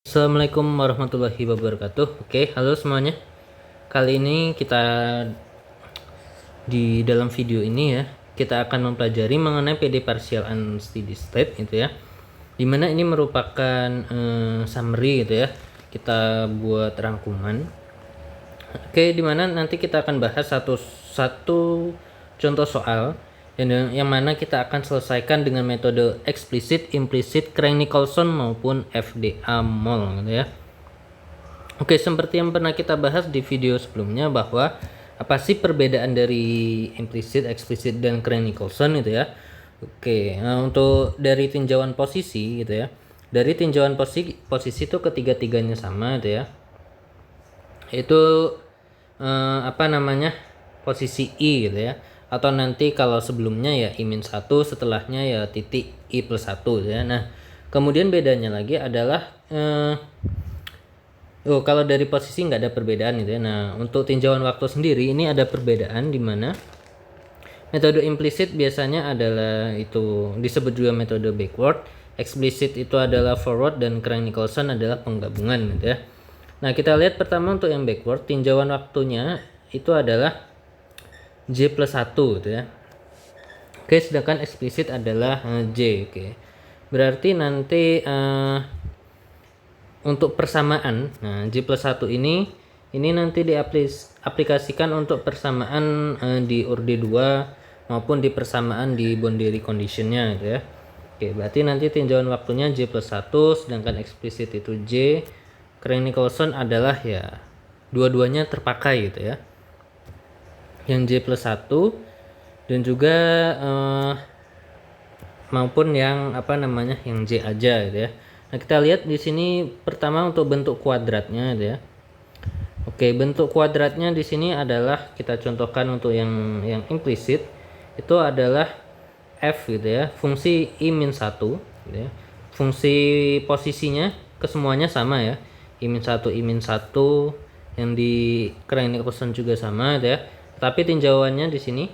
Assalamualaikum warahmatullahi wabarakatuh. Oke, halo semuanya. Kali ini kita di dalam video ini ya, kita akan mempelajari mengenai PD partial and steady state gitu ya. Dimana ini merupakan summary gitu ya. Kita buat rangkuman. Oke, dimana nanti kita akan bahas satu contoh soal yang mana kita akan selesaikan dengan metode explicit, implicit, Craig-Nicolson maupun FDA-MOL gitu ya. Oke, seperti yang pernah kita bahas di video sebelumnya bahwa apa sih perbedaan dari implicit, explicit, dan Craig-Nicolson gitu ya. Oke, nah untuk dari tinjauan posisi gitu ya. Dari tinjauan posisi itu ketiga-tiganya sama gitu ya. Itu posisi I gitu ya, atau nanti kalau sebelumnya ya I-1, setelahnya ya titik I+1 gitu ya. Nah kemudian bedanya lagi adalah kalau dari posisi nggak ada perbedaan gitu ya. Nah untuk tinjauan waktu sendiri ini ada perbedaan, di mana metode implisit biasanya adalah itu disebut juga metode backward, explicit itu adalah forward, dan Craig-Nicolson adalah penggabungan gitu ya. Nah kita lihat pertama untuk yang backward, tinjauan waktunya itu adalah J+1 gitu ya. Oke, sedangkan eksplisit adalah J. Oke, berarti nanti untuk persamaan, nah J+1 ini nanti diaplikasikan untuk persamaan di orde 2 maupun di persamaan di boundary conditionnya gitu ya. Oke, berarti nanti tinjauan waktunya J+1, sedangkan eksplisit itu J. Craig-Nicolson adalah ya dua-duanya terpakai gitu ya, yang J+1 dan juga maupun yang yang J aja gitu ya. Nah kita lihat di sini pertama untuk bentuk kuadratnya gitu ya. Oke, bentuk kuadratnya di sini adalah kita contohkan untuk yang implisit itu adalah f gitu ya, fungsi I-1 gitu ya. Fungsi posisinya kesemuanya sama ya, I-1 I-1, yang di Craig-Nicolson juga sama gitu ya. Tapi tinjauannya di sini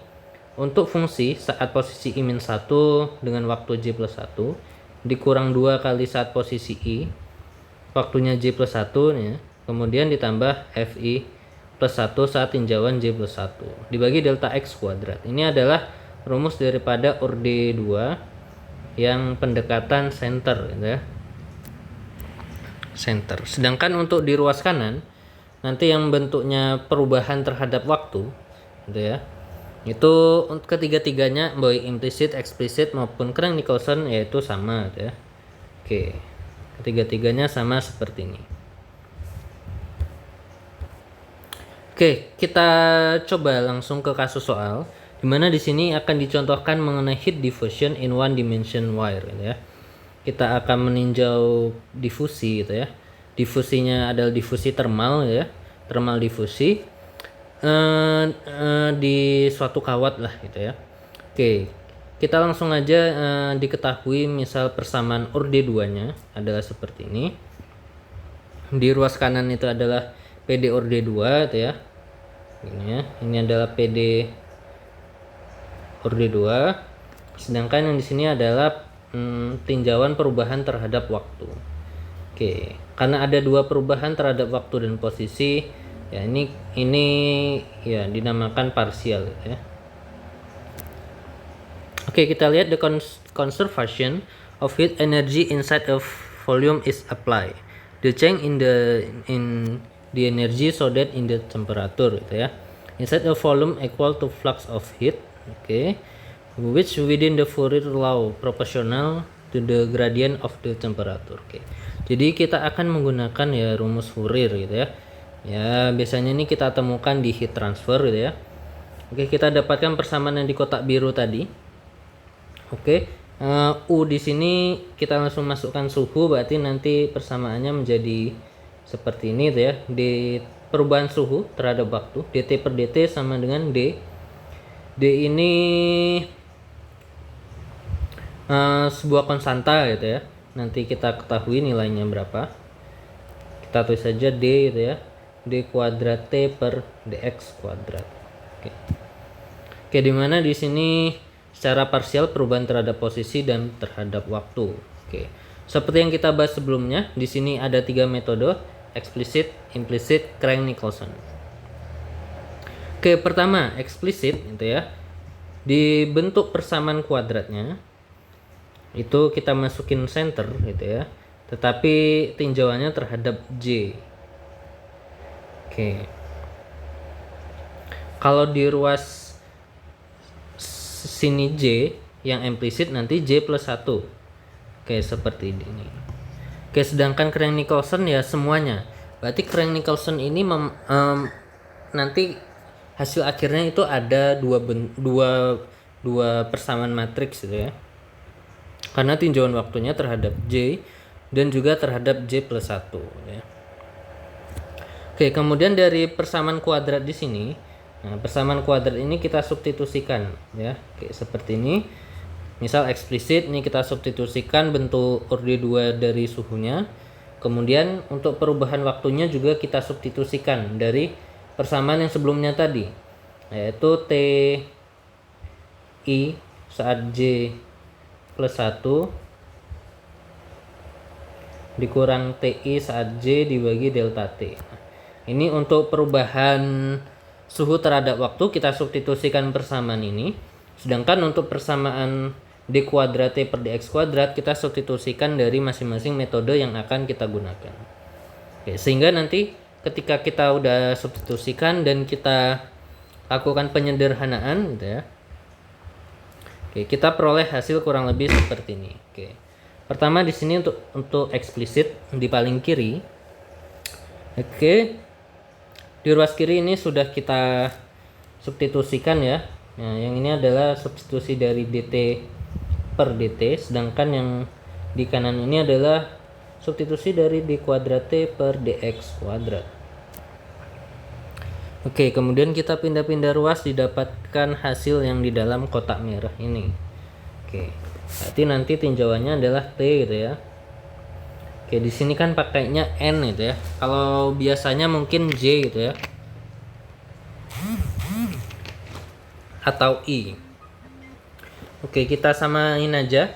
untuk fungsi saat posisi I-1 dengan waktu J+1 dikurang 2 kali saat posisi I waktunya J+1 ya, kemudian ditambah FI+1 saat tinjauan J+1 dibagi delta X kuadrat. Ini adalah rumus daripada orde 2 yang pendekatan center gitu ya. Center. Sedangkan untuk di ruas kanan nanti yang bentuknya perubahan terhadap waktu gitu ya. Itu ketiga-tiganya baik implisit, eksplisit maupun Craig-Nicolson yaitu sama gitu ya. Oke. Ketiga-tiganya sama seperti ini. Oke, kita coba langsung ke kasus soal, di mana di sini akan dicontohkan mengenai heat diffusion in one dimension wire gitu ya. Kita akan meninjau difusi gitu ya. Difusinya adalah difusi termal ya, termal difusi di suatu kawat lah gitu ya. Oke, kita langsung aja diketahui misal persamaan orde 2-nya adalah seperti ini. Di ruas kanan itu adalah PD orde 2 gitu ya. Ini ya, ini adalah PD orde 2. Sedangkan yang di sini adalah tinjauan perubahan terhadap waktu. Oke, karena ada dua perubahan terhadap waktu dan posisi, ya ini ya dinamakan parsial ya. Oke, kita lihat the conservation of heat energy inside a volume is applied. The change in the energy so that in the temperature gitu ya. Inside a volume equal to flux of heat, okay, which within the Fourier law proportional to the gradient of the temperature. Oke. Jadi kita akan menggunakan ya rumus Fourier gitu ya. Ya, biasanya ini kita temukan di heat transfer gitu ya. Oke, kita dapatkan persamaan yang di kotak biru tadi. Oke, U di sini kita langsung masukkan suhu, berarti nanti persamaannya menjadi seperti ini gitu ya. Di perubahan suhu terhadap waktu, dt per dt sama dengan D. D ini sebuah konstanta gitu ya. Nanti kita ketahui nilainya berapa. Kita tulis saja D gitu ya. D kuadrat T per dx kuadrat. Oke. Oke, dimana di sini secara parsial perubahan terhadap posisi dan terhadap waktu. Oke. Seperti yang kita bahas sebelumnya, di sini ada 3 metode, explicit, implicit, Crank-Nicolson. Oke, pertama explicit gitu ya. Di bentuk persamaan kuadratnya itu kita masukin center gitu ya. Tetapi tinjauannya terhadap J. Oke. Kalau di ruas sini J yang implisit nanti J plus 1. Oke, seperti ini. Oke, sedangkan Crank-Nicolson ya semuanya. Berarti Crank-Nicolson ini nanti hasil akhirnya itu ada dua persamaan matriks gitu ya. Karena tinjauan waktunya terhadap J dan juga terhadap J plus 1 ya. Oke, kemudian dari persamaan kuadrat di sini, nah, persamaan kuadrat ini kita substitusikan ya. Oke, seperti ini. Misal eksplisit ini kita substitusikan bentuk orde 2 dari suhunya. Kemudian untuk perubahan waktunya juga kita substitusikan dari persamaan yang sebelumnya tadi, yaitu TI saat J plus 1 dikurang TI saat J dibagi delta T. Ini untuk perubahan suhu terhadap waktu kita substitusikan persamaan ini. Sedangkan untuk persamaan D kuadrat T per dx kuadrat kita substitusikan dari masing-masing metode yang akan kita gunakan. Oke, sehingga nanti ketika kita udah substitusikan dan kita lakukan penyederhanaan gitu ya. Oke, kita peroleh hasil kurang lebih seperti ini. Oke. Pertama di sini untuk eksplisit di paling kiri. Oke. Di ruas kiri ini sudah kita substitusikan ya. Nah, yang ini adalah substitusi dari dt per dt, sedangkan yang di kanan ini adalah substitusi dari d kuadrat t per dx kuadrat. Oke, kemudian kita pindah-pindah ruas didapatkan hasil yang di dalam kotak merah ini. Oke, berarti nanti tinjauannya adalah t gitu ya. Oke, di sini kan pakainya n gitu ya. Kalau biasanya mungkin j gitu ya. Atau i. Oke, kita samain aja.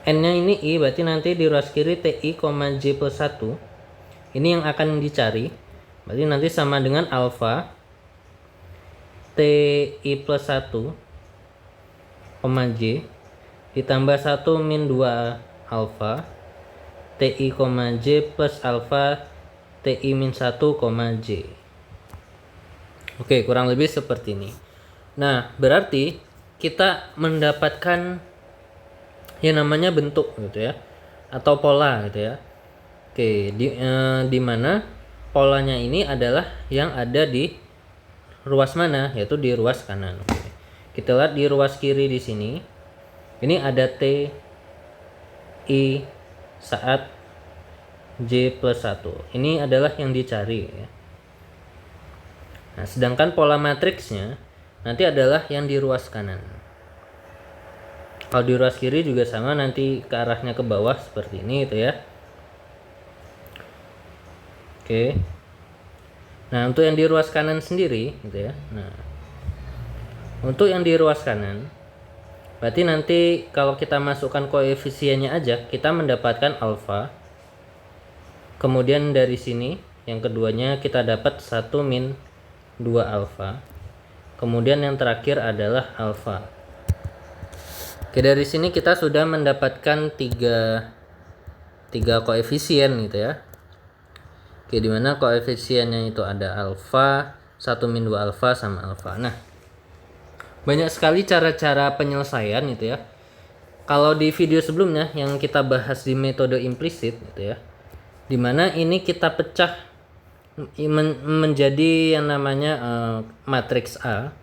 N-nya ini I, berarti nanti di ruas kiri TI, J plus 1. Ini yang akan dicari. Berarti nanti sama dengan alfa TI plus 1, J ditambah 1 min 2 alfa TI, J plus alfa TI min 1, J. Oke, kurang lebih seperti ini. Nah, berarti kita mendapatkan yang namanya bentuk gitu ya, atau pola gitu ya. Oke, di mana polanya ini adalah yang ada di ruas mana, yaitu di ruas kanan. Oke. Kita lihat di ruas kiri di sini. Ini ada T I saat J plus 1. Ini adalah yang dicari ya. Nah, sedangkan pola matriksnya nanti adalah yang di ruas kanan. Kalau di ruas kiri juga sama, nanti ke arahnya ke bawah seperti ini gitu ya. Oke. Nah, untuk yang di ruas kanan sendiri gitu ya. Nah, untuk yang di ruas kanan berarti nanti kalau kita masukkan koefisiennya aja kita mendapatkan alfa. Kemudian dari sini yang keduanya kita dapat 1 min 2 alfa. Kemudian yang terakhir adalah alfa. Oke, dari sini kita sudah mendapatkan tiga koefisien gitu ya. Oke, dimana koefisiennya itu ada alfa, 1 min 2 alfa sama alfa. Nah, banyak sekali cara-cara penyelesaian gitu ya. Kalau di video sebelumnya yang kita bahas di metode implisit gitu ya, dimana ini kita pecah menjadi yang namanya matriks A,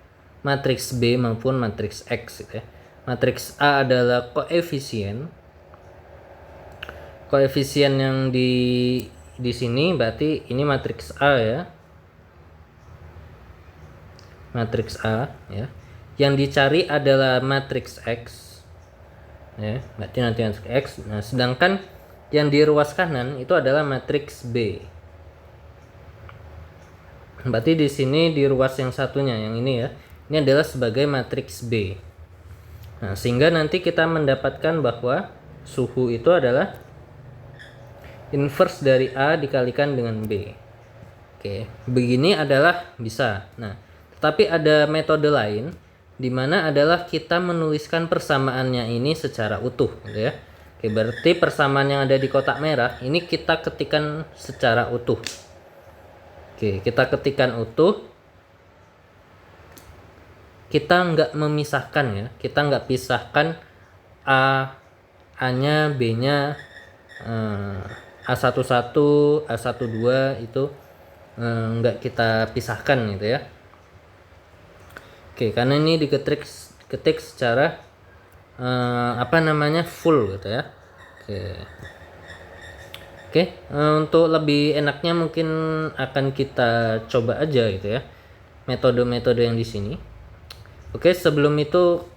matriks B maupun matriks X gitu ya. Matriks A adalah koefisien yang di sini, berarti ini matriks A ya. Matriks A ya. Yang dicari adalah matriks X ya, berarti nanti matriks X. Nah, sedangkan yang di ruas kanan itu adalah matriks B. Berarti di sini di ruas yang satunya yang ini ya, ini adalah sebagai matriks B. Nah, sehingga nanti kita mendapatkan bahwa suhu itu adalah inverse dari A dikalikan dengan B. Oke, begini adalah bisa. Nah, tetapi ada metode lain di mana adalah kita menuliskan persamaannya ini secara utuh, gitu ya. Oke, berarti persamaan yang ada di kotak merah ini kita ketikkan secara utuh. Oke, kita ketikkan utuh. Kita nggak memisahkan ya, kita nggak pisahkan A-nya, B-nya, A11, A12 itu nggak kita pisahkan gitu ya. Oke, karena ini ketik secara full gitu ya. Oke, untuk lebih enaknya mungkin akan kita coba aja gitu ya metode-metode yang di sini. Oke, sebelum itu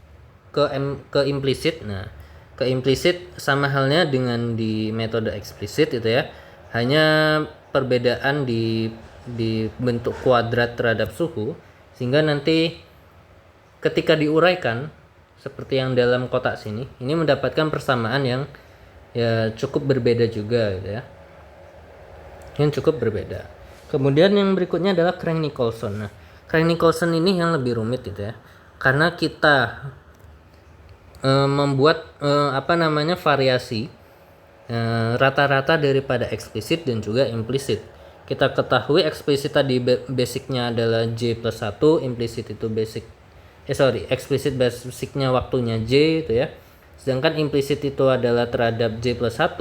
ke implisit. Nah, ke implisit sama halnya dengan di metode eksplisit itu ya. Hanya perbedaan di bentuk kuadrat terhadap suhu, sehingga nanti ketika diuraikan seperti yang dalam kotak sini, ini mendapatkan persamaan yang ya cukup berbeda juga gitu ya. Yang cukup berbeda. Kemudian yang berikutnya adalah Crank-Nicolson. Nah, Crank-Nicolson ini yang lebih rumit gitu ya. Karena kita membuat variasi rata-rata daripada eksplisit dan juga implisit. Kita ketahui eksplisit tadi basicnya adalah J+1, implisit itu eksplisit basicnya waktunya J itu ya. Sedangkan implisit itu adalah terhadap J+1.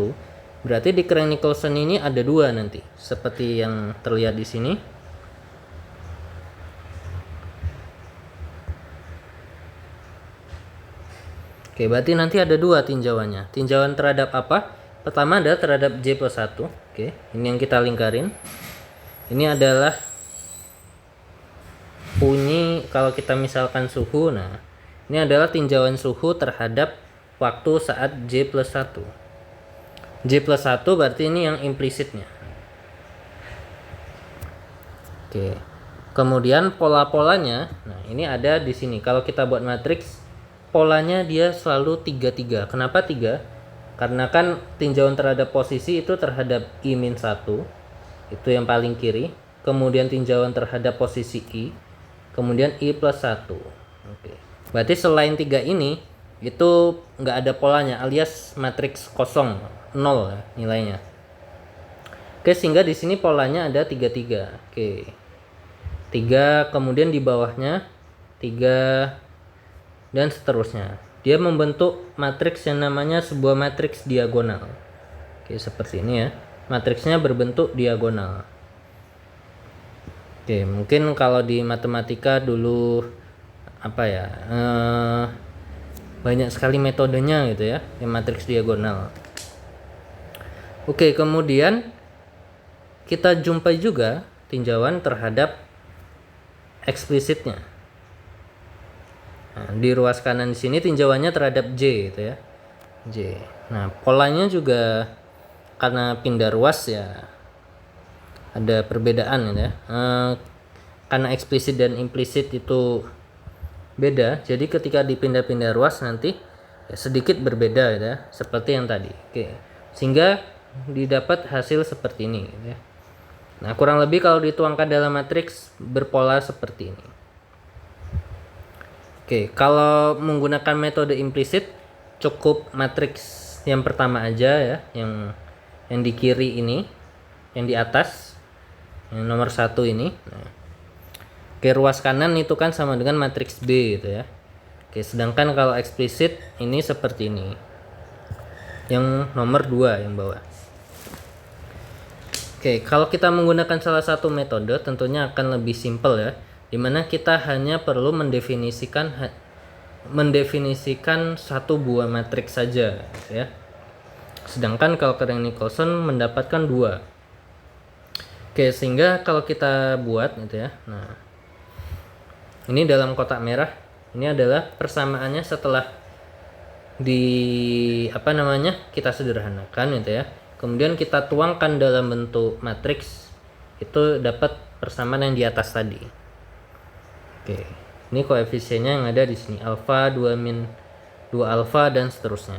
Berarti di Crank-Nicolson ini ada dua nanti, seperti yang terlihat di sini. Oke, berarti nanti ada dua tinjauannya. Tinjauan terhadap apa? Pertama adalah terhadap J+1. Oke, ini yang kita lingkarin. Ini adalah bunyi kalau kita misalkan suhu. Nah, ini adalah tinjauan suhu terhadap waktu saat J+1. J+1 berarti ini yang implisitnya. Oke. Kemudian pola-polanya. Nah, ini ada di sini. Kalau kita buat matriks, polanya dia selalu 3-3. Kenapa 3? Karena kan tinjauan terhadap posisi itu terhadap I-1. Itu yang paling kiri. Kemudian tinjauan terhadap posisi I. Kemudian I+1. Oke. Berarti selain 3 ini, itu nggak ada polanya, alias matriks kosong, 0 ya, nilainya. Oke, sehingga di sini polanya ada 3-3. Oke. 3, kemudian di bawahnya 3, dan seterusnya. Dia membentuk matriks yang namanya sebuah matriks diagonal. Oke, seperti ini ya. Matriksnya berbentuk diagonal. Oke, mungkin kalau di matematika dulu banyak sekali metodenya gitu ya, yang matriks diagonal. Oke, kemudian kita jumpai juga tinjauan terhadap eksplisitnya. Nah, di ruas kanan di sini tinjauannya terhadap J gitu ya. J. Nah, polanya juga karena pindah ruas ya ada perbedaan gitu ya. Karena eksplisit dan implisit itu beda, jadi ketika dipindah-pindah ruas nanti ya sedikit berbeda gitu ya, seperti yang tadi. Oke. Sehingga didapat hasil seperti ini gitu ya. Nah, kurang lebih kalau dituangkan dalam matriks berpola seperti ini. Oke, kalau menggunakan metode implisit cukup matriks yang pertama aja ya, yang di kiri ini, yang di atas, yang nomor 1 ini. Nah, oke, ruas kanan itu kan sama dengan matriks B gitu ya. Oke, sedangkan kalau eksplisit ini seperti ini, yang nomor 2 yang bawah. Oke, kalau kita menggunakan salah satu metode tentunya akan lebih simpel ya, dimana kita hanya perlu mendefinisikan satu buah matriks saja ya. Sedangkan kalau Crank-Nicolson mendapatkan 2. Oke, sehingga kalau kita buat gitu ya. Nah, ini dalam kotak merah, ini adalah persamaannya setelah kita sederhanakan gitu ya. Kemudian kita tuangkan dalam bentuk matriks, itu dapat persamaan yang di atas tadi. Oke, ini koefisiennya yang ada di sini, alfa, 2 min 2 alfa dan seterusnya.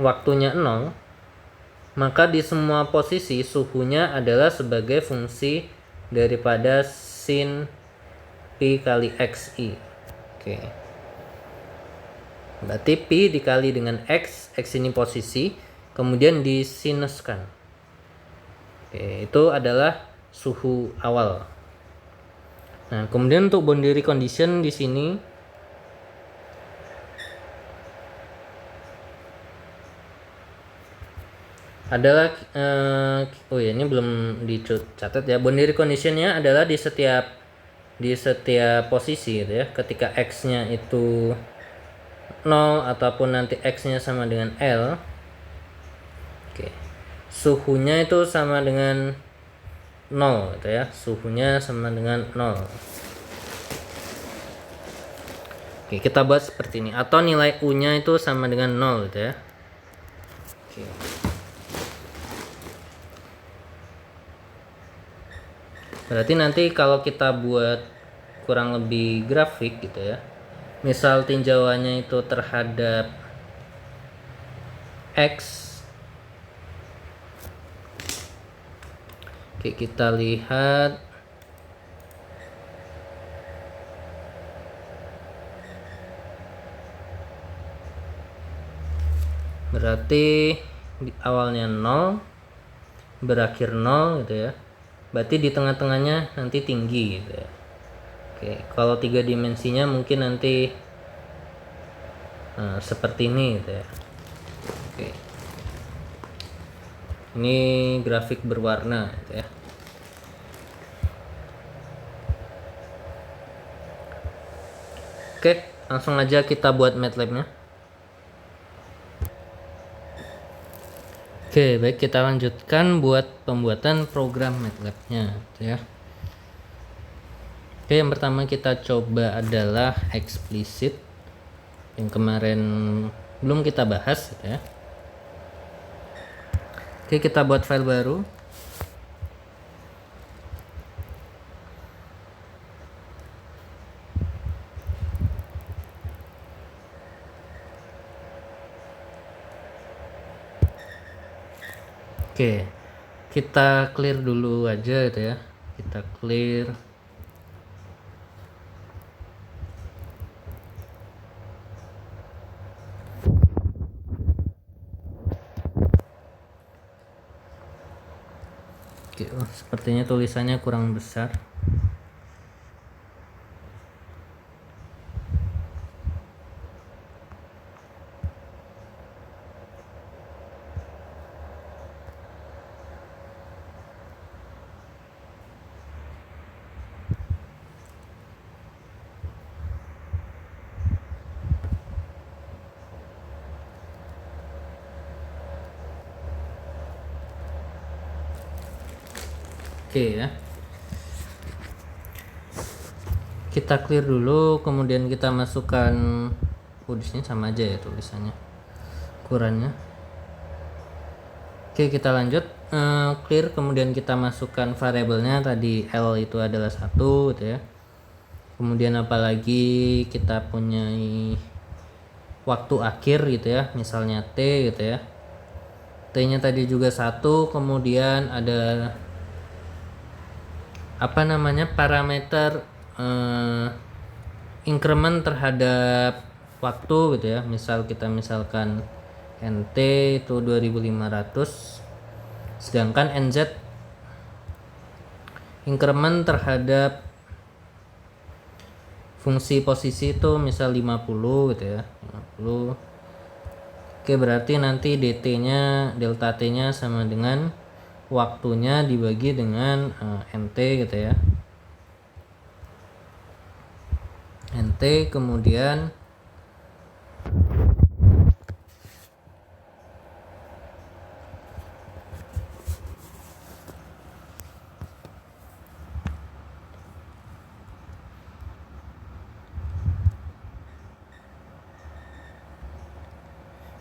waktunya 0, maka di semua posisi suhunya adalah sebagai fungsi daripada sin pi kali xi. Oke. Berarti pi dikali dengan x ini posisi, kemudian disinuskan. Oke, itu adalah suhu awal. Nah, kemudian untuk boundary condition di sini adalah oh ya, ini belum dicatat ya. Boundary conditionnya adalah di setiap posisi gitu ya. Ketika x-nya itu 0 ataupun nanti x-nya sama dengan L. Oke. Suhunya itu sama dengan 0 gitu ya. Suhunya sama dengan 0. Oke, kita buat seperti ini, atau nilai U-nya itu sama dengan 0 gitu ya. Oke. Berarti nanti kalau kita buat kurang lebih grafik gitu ya. Misal tinjauannya itu terhadap X. Oke, kita lihat. Berarti di awalnya 0, berakhir 0 gitu ya. Berarti di tengah-tengahnya nanti tinggi gitu ya. Oke, kalau 3 dimensinya mungkin nanti seperti ini gitu ya. Oke. Ini grafik berwarna gitu ya. Oke, langsung aja kita buat MATLAB-nya. Oke, baik, kita lanjutkan buat pembuatan program MATLAB-nya gitu ya. Oke, yang pertama kita coba adalah explicit. Yang kemarin belum kita bahas gitu ya. Oke, kita buat file baru. Oke, kita clear dulu aja gitu ya. Kita clear. Oke, sepertinya tulisannya kurang besar. Oke ya. Kita clear dulu, kemudian kita masukkan di sini sama aja ya tulisannya. Ukurannya. Oke, kita lanjut. Clear, kemudian kita masukkan variabelnya tadi L itu adalah 1 gitu ya. Kemudian apalagi kita punya waktu akhir gitu ya, misalnya T gitu ya. T-nya tadi juga 1, kemudian ada parameter increment terhadap waktu gitu ya. Misal kita misalkan NT itu 2500, sedangkan NZ increment terhadap fungsi posisi itu misal 50 gitu ya, 50. Oke, berarti nanti DT-nya, delta T-nya sama dengan waktunya dibagi dengan NT gitu ya. NT kemudian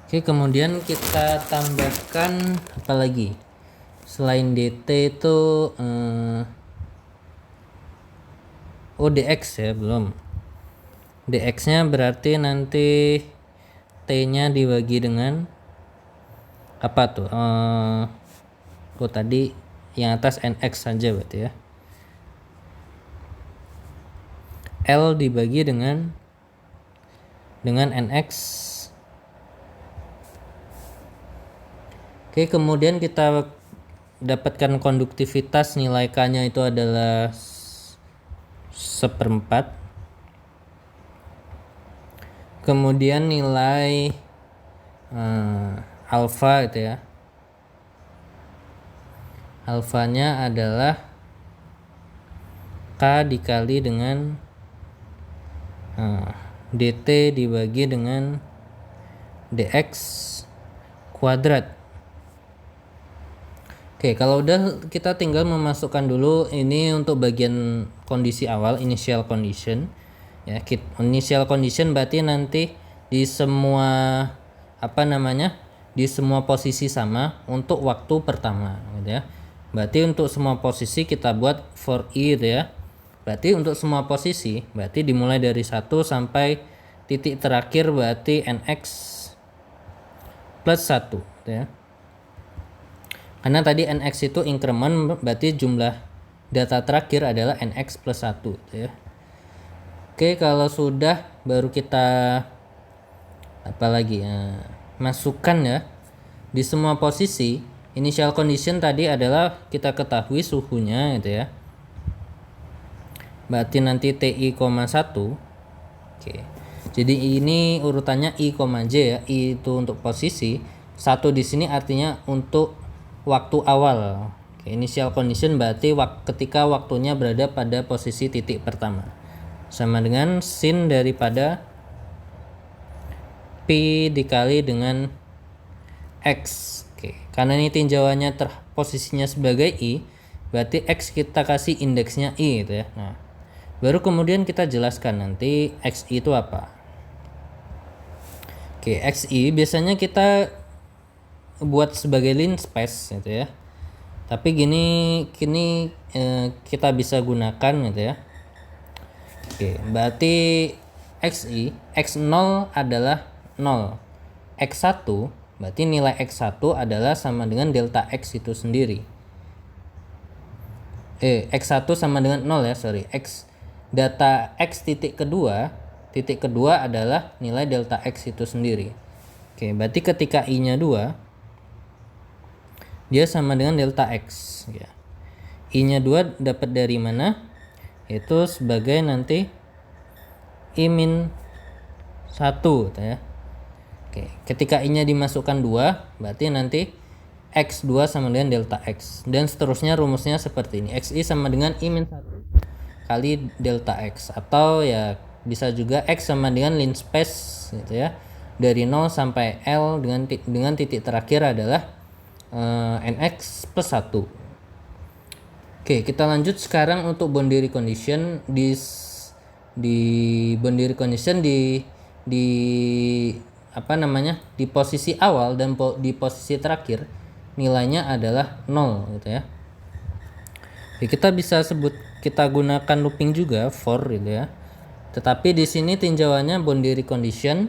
oke, kemudian kita tambahkan apa lagi selain DT itu DX ya, belum. DX nya berarti nanti T nya dibagi dengan apa tuh? Tadi yang atas nx saja berarti ya. L dibagi dengan nx. Oke, kemudian kita dapatkan konduktivitas, nilai K-nya itu adalah 1/4. Kemudian nilai alfa itu ya. Alfanya adalah K dikali dengan dt dibagi dengan dx kuadrat. Oke, kalau udah kita tinggal memasukkan dulu ini untuk bagian kondisi awal, initial condition. Ya, initial condition berarti nanti di semua di semua posisi sama untuk waktu pertama gitu ya. Berarti untuk semua posisi kita buat for i gitu ya. Berarti untuk semua posisi berarti dimulai dari 1 sampai titik terakhir berarti nx plus 1 gitu ya. Karena tadi nx itu increment, berarti jumlah data terakhir adalah nx plus 1 gitu ya. Oke, kalau sudah baru kita masukkan ya. Di semua posisi initial condition tadi adalah kita ketahui suhunya gitu ya. Berarti nanti TI, 1. Oke. Jadi ini urutannya I, J ya. I itu untuk posisi, 1 di sini artinya untuk waktu awal. Oke, initial condition berarti ketika waktunya berada pada posisi titik pertama. Sama dengan sin daripada P dikali dengan X. Oke, karena ini tinjauannya posisinya sebagai I, berarti X kita kasih indeksnya I gitu ya. Nah, baru kemudian kita jelaskan nanti XI itu apa. Oke, XI biasanya kita buat sebagai line space gitu ya. Tapi kini kita bisa gunakan gitu ya. Oke, berarti XI, X0 adalah 0. X1 berarti nilai X1 adalah sama dengan delta X itu sendiri. X1 sama dengan 0 ya, sorry. Data X titik kedua adalah nilai delta X itu sendiri. Oke, berarti ketika I-nya 2, dia sama dengan delta X ya. I-nya 2 dapat dari mana? Itu sebagai nanti I-1 gitu ya. Oke, ketika I-nya dimasukkan 2, berarti nanti X2 sama dengan delta X. Dan seterusnya rumusnya seperti ini. XI sama dengan I-1 kali delta X. Atau ya bisa juga X sama dengan line space gitu ya. Dari 0 sampai L dengan titik terakhir adalah NX plus 1. Oke, kita lanjut sekarang untuk boundary condition. Di boundary condition di posisi awal dan di posisi terakhir nilainya adalah 0 gitu ya. Jadi kita gunakan looping juga for gitu ya. Tetapi di sini tinjauannya boundary condition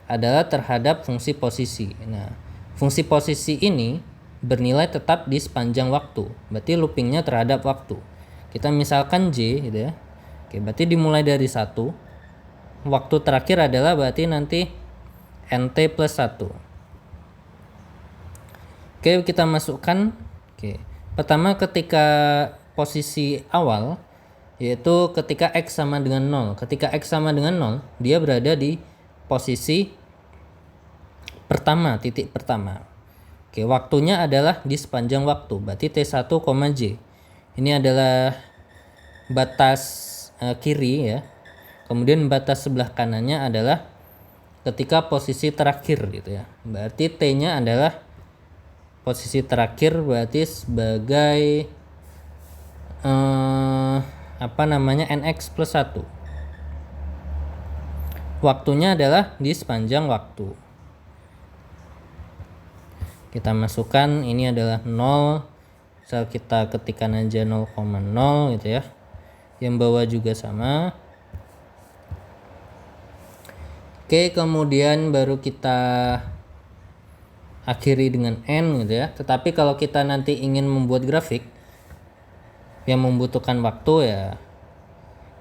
adalah terhadap fungsi posisi. Nah, fungsi posisi ini bernilai tetap di sepanjang waktu. Berarti loopingnya terhadap waktu. Kita misalkan J gitu ya. Oke, berarti dimulai dari 1. Waktu terakhir adalah berarti nanti NT plus 1. Oke, kita masukkan. Oke. Pertama ketika posisi awal yaitu ketika X sama dengan 0. Ketika X sama dengan 0, dia berada di posisi pertama, titik pertama. Oke, waktunya adalah di sepanjang waktu. Berarti T1, J. Ini adalah batas kiri ya. Kemudian batas sebelah kanannya adalah ketika posisi terakhir gitu ya. Berarti T-nya adalah posisi terakhir, berarti sebagai NX plus 1. Waktunya adalah di sepanjang waktu. Kita masukkan ini adalah 0. Misal kita ketikkan aja 0,0 gitu ya. Yang bawah juga sama. Oke, kemudian baru kita akhiri dengan N gitu ya. Tetapi kalau kita nanti ingin membuat grafik yang membutuhkan waktu ya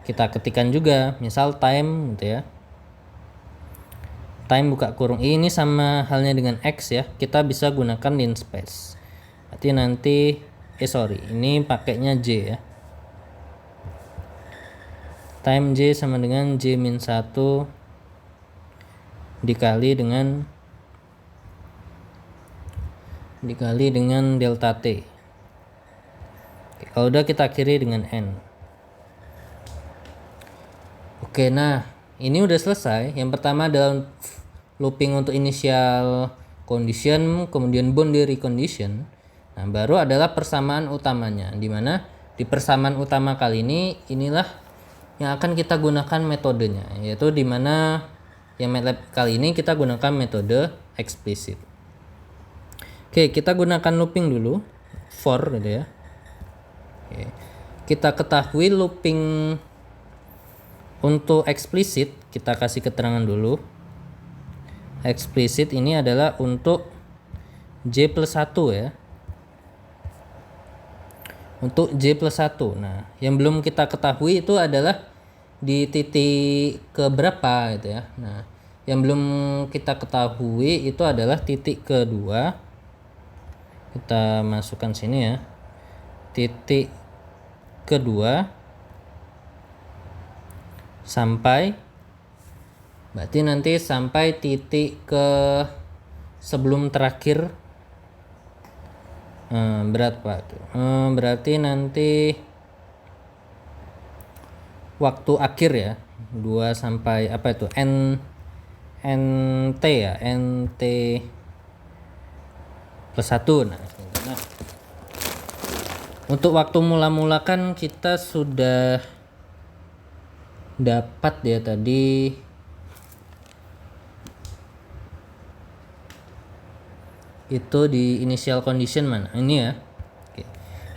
kita ketikkan juga, misal time gitu ya. Time buka kurung ini sama halnya dengan X ya, kita bisa gunakan linspace. Berarti nanti ini pakainya J ya. Time J sama dengan J-1 dikali dengan delta T. Oke, kalau udah kita akhiri dengan N. Oke, nah ini udah selesai. Yang pertama adalah looping untuk initial condition, kemudian boundary condition. Nah, baru adalah persamaan utamanya, dimana di persamaan utama kali ini inilah yang akan kita gunakan metodenya, yaitu dimana yang MATLAB kali ini kita gunakan metode eksplisit. Oke, kita gunakan looping dulu, for gitu ya. Oke. Kita ketahui looping untuk eksplisit, kita kasih keterangan dulu. Eksplisit ini adalah untuk J+1 ya. Untuk J+1. Nah, yang belum kita ketahui itu adalah di titik keberapa gitu ya. Nah, yang belum kita ketahui itu adalah titik kedua. Kita masukkan sini ya. Titik kedua sampai, berarti nanti sampai titik ke sebelum terakhir berapa tuh? Berarti nanti waktu akhir ya, 2 sampai apa itu NT ya, NT plus 1. Nah, untuk waktu mula-mula kan kita sudah dapat ya tadi itu di initial condition mana ini ya. Oke.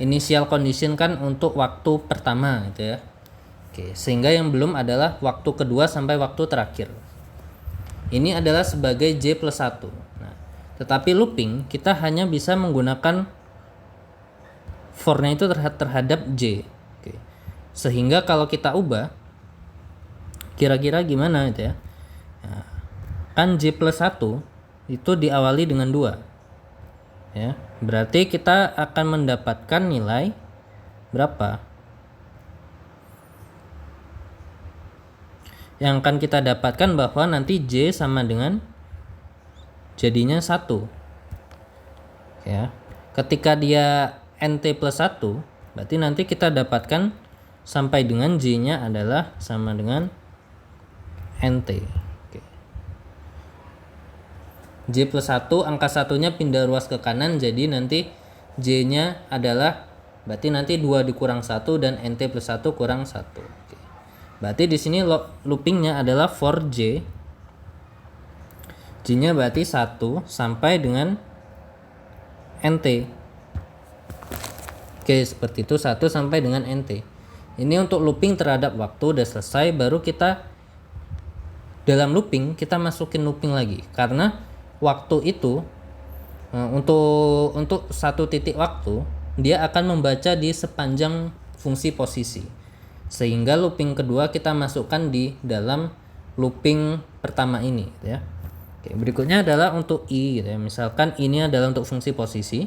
Initial condition kan untuk waktu pertama gitu ya. Oke, sehingga yang belum adalah waktu kedua sampai waktu terakhir. Ini adalah sebagai J+1. Nah, tetapi looping kita hanya bisa menggunakan for-nya itu terhadap J. Oke. Sehingga kalau kita ubah kira-kira gimana itu ya. Nah, kan J+1 itu diawali dengan 2. Ya, berarti kita akan mendapatkan nilai berapa? Yang akan kita dapatkan bahwa nanti J sama dengan jadinya 1. Ya. Ketika dia NT plus 1, berarti nanti kita dapatkan sampai dengan J-nya adalah sama dengan NT. Oke. J plus 1, angka satunya pindah ruas ke kanan, jadi nanti J-nya adalah, berarti nanti 2 dikurang 1 dan NT plus 1 kurang 1. Oke. Berarti di sini loopingnya adalah for J. J-nya berarti 1 sampai dengan NT. Oke, seperti itu, 1 sampai dengan NT. Ini untuk looping terhadap waktu udah selesai, baru kita dalam looping kita masukin looping lagi, karena waktu itu untuk satu titik waktu dia akan membaca di sepanjang fungsi posisi, sehingga looping kedua kita masukkan di dalam looping pertama ini gitu ya. Oke, berikutnya adalah untuk I gitu ya. Misalkan ini adalah untuk fungsi posisi.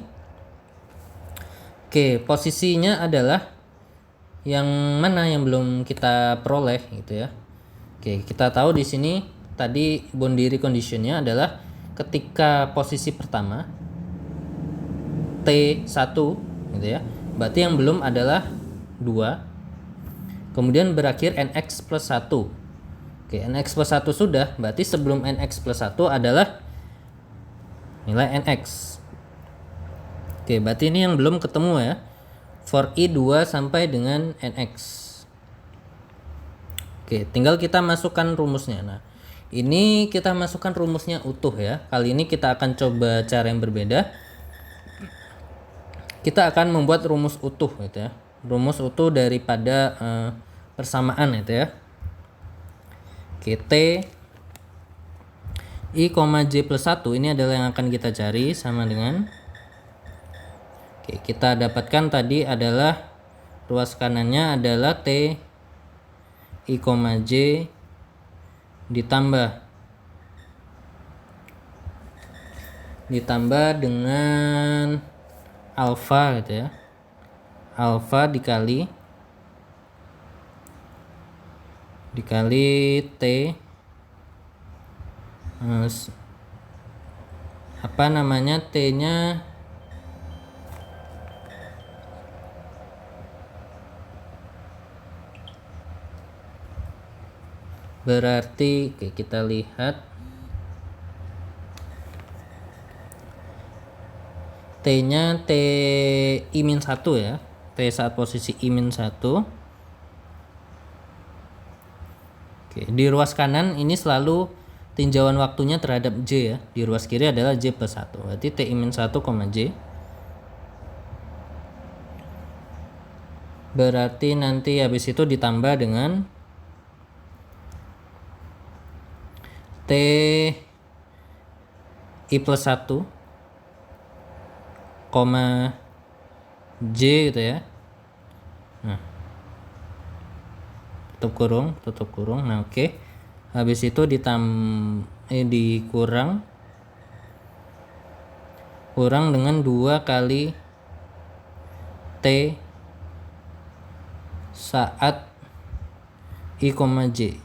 Oke, posisinya adalah yang mana yang belum kita peroleh gitu ya. Oke, kita tahu di sini tadi boundary conditionnya adalah ketika posisi pertama T1 gitu ya. Berarti yang belum adalah 2. Kemudian berakhir NX plus 1. Oke, NX plus 1 sudah, berarti sebelum NX plus 1 adalah nilai NX. Oke, berarti ini yang belum ketemu ya. For I2 sampai dengan NX. Oke, tinggal kita masukkan rumusnya. Nah, ini kita masukkan rumusnya utuh ya. Kali ini kita akan coba cara yang berbeda. Kita akan membuat rumus utuh gitu ya. Rumus utuh daripada persamaan gitu ya. Oke, T I, J plus 1 ini adalah yang akan kita cari, sama dengan kita dapatkan tadi adalah ruas kanannya adalah T I, J ditambah dengan alfa gitu ya, alfa dikali T apa namanya, T nya berarti kita lihat T nya T I-1 ya, T saat posisi I-1. Di ruas kanan ini selalu tinjauan waktunya terhadap J ya, di ruas kiri adalah J plus 1, berarti T I-1, J berarti nanti habis itu ditambah dengan T I plus 1, J gitu ya. Nah, tutup kurung. Nah, oke. Habis itu dikurang dengan 2 kali T saat I, J.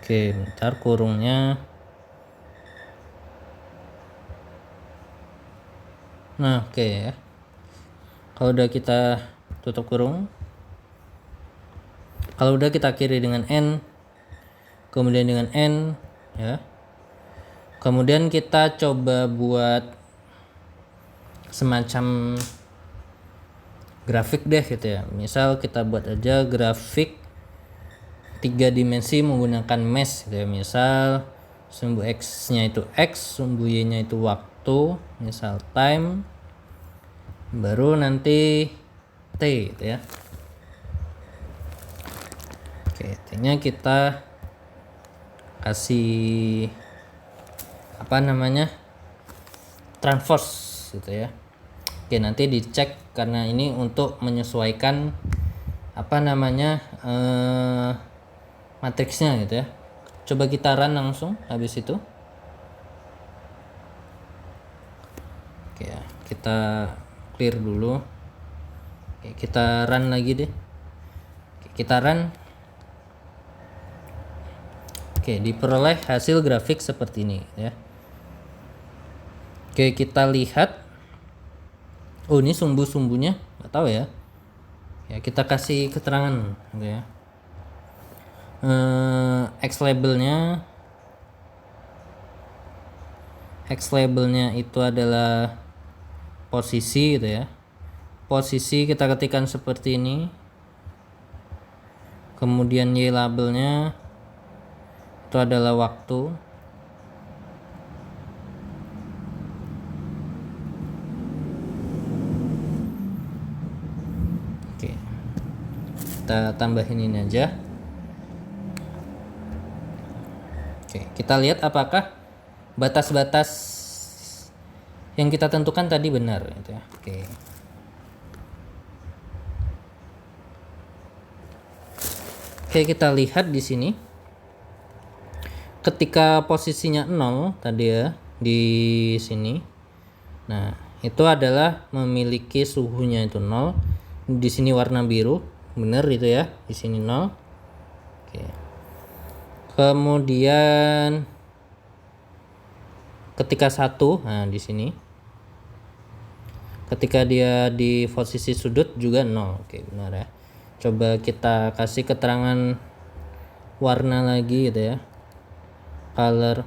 Oke, bentar kurungnya. Nah, oke ya. Kalau udah kita tutup kurung, kalau udah kita akhiri dengan N, kemudian dengan N ya. Kemudian kita coba buat semacam grafik deh gitu ya. Misal kita buat aja grafik 3 dimensi menggunakan mesh gitu ya. Misal sumbu X nya itu X, sumbu Y nya itu waktu, misal time, baru nanti T gitu ya. Oke, T nya kita kasih apa namanya, transpose gitu ya. Oke, nanti dicek karena ini untuk menyesuaikan apa namanya matriksnya gitu ya. Coba kita run langsung habis itu. Oke, kita clear dulu. Oke, kita run lagi deh. Oke, kita run. Oke, diperoleh hasil grafik seperti ini ya. Oke, kita lihat. Oh, ini sumbu-sumbunya nggak tahu ya. Ya, kita kasih keterangan gitu ya. X labelnya itu adalah posisi gitu ya. Posisi kita ketikkan seperti ini. Kemudian Y labelnya itu adalah waktu. Oke, kita tambahin ini aja. Oke, kita lihat apakah batas-batas yang kita tentukan tadi benar gitu ya. Oke, kita lihat di sini. Ketika posisinya 0 tadi ya di sini. Nah, itu adalah memiliki suhunya itu 0. Di sini warna biru, benar itu ya. Di sini 0. Oke. Kemudian ketika 1, nah di sini. Ketika dia di posisi sudut juga 0. Oke, benar ya. Coba kita kasih keterangan warna lagi gitu ya. Color